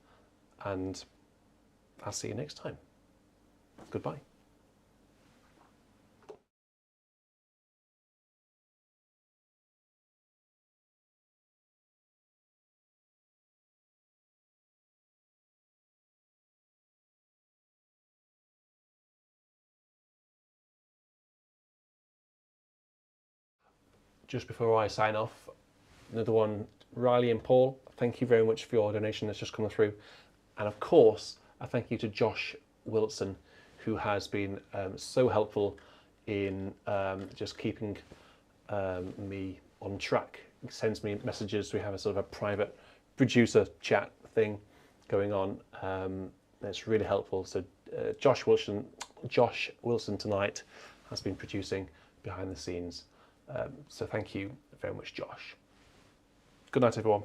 and I'll see you next time. Goodbye. Just before I sign off, another one, Riley and Paul, thank you very much for your donation that's just come through. And of course, a thank you to Josh Wilson, who has been so helpful in just keeping me on track. He sends me messages. We have a sort of a private producer chat thing going on. It's really helpful. So Josh Wilson tonight has been producing behind the scenes. So thank you very much, Josh. Good night, everyone.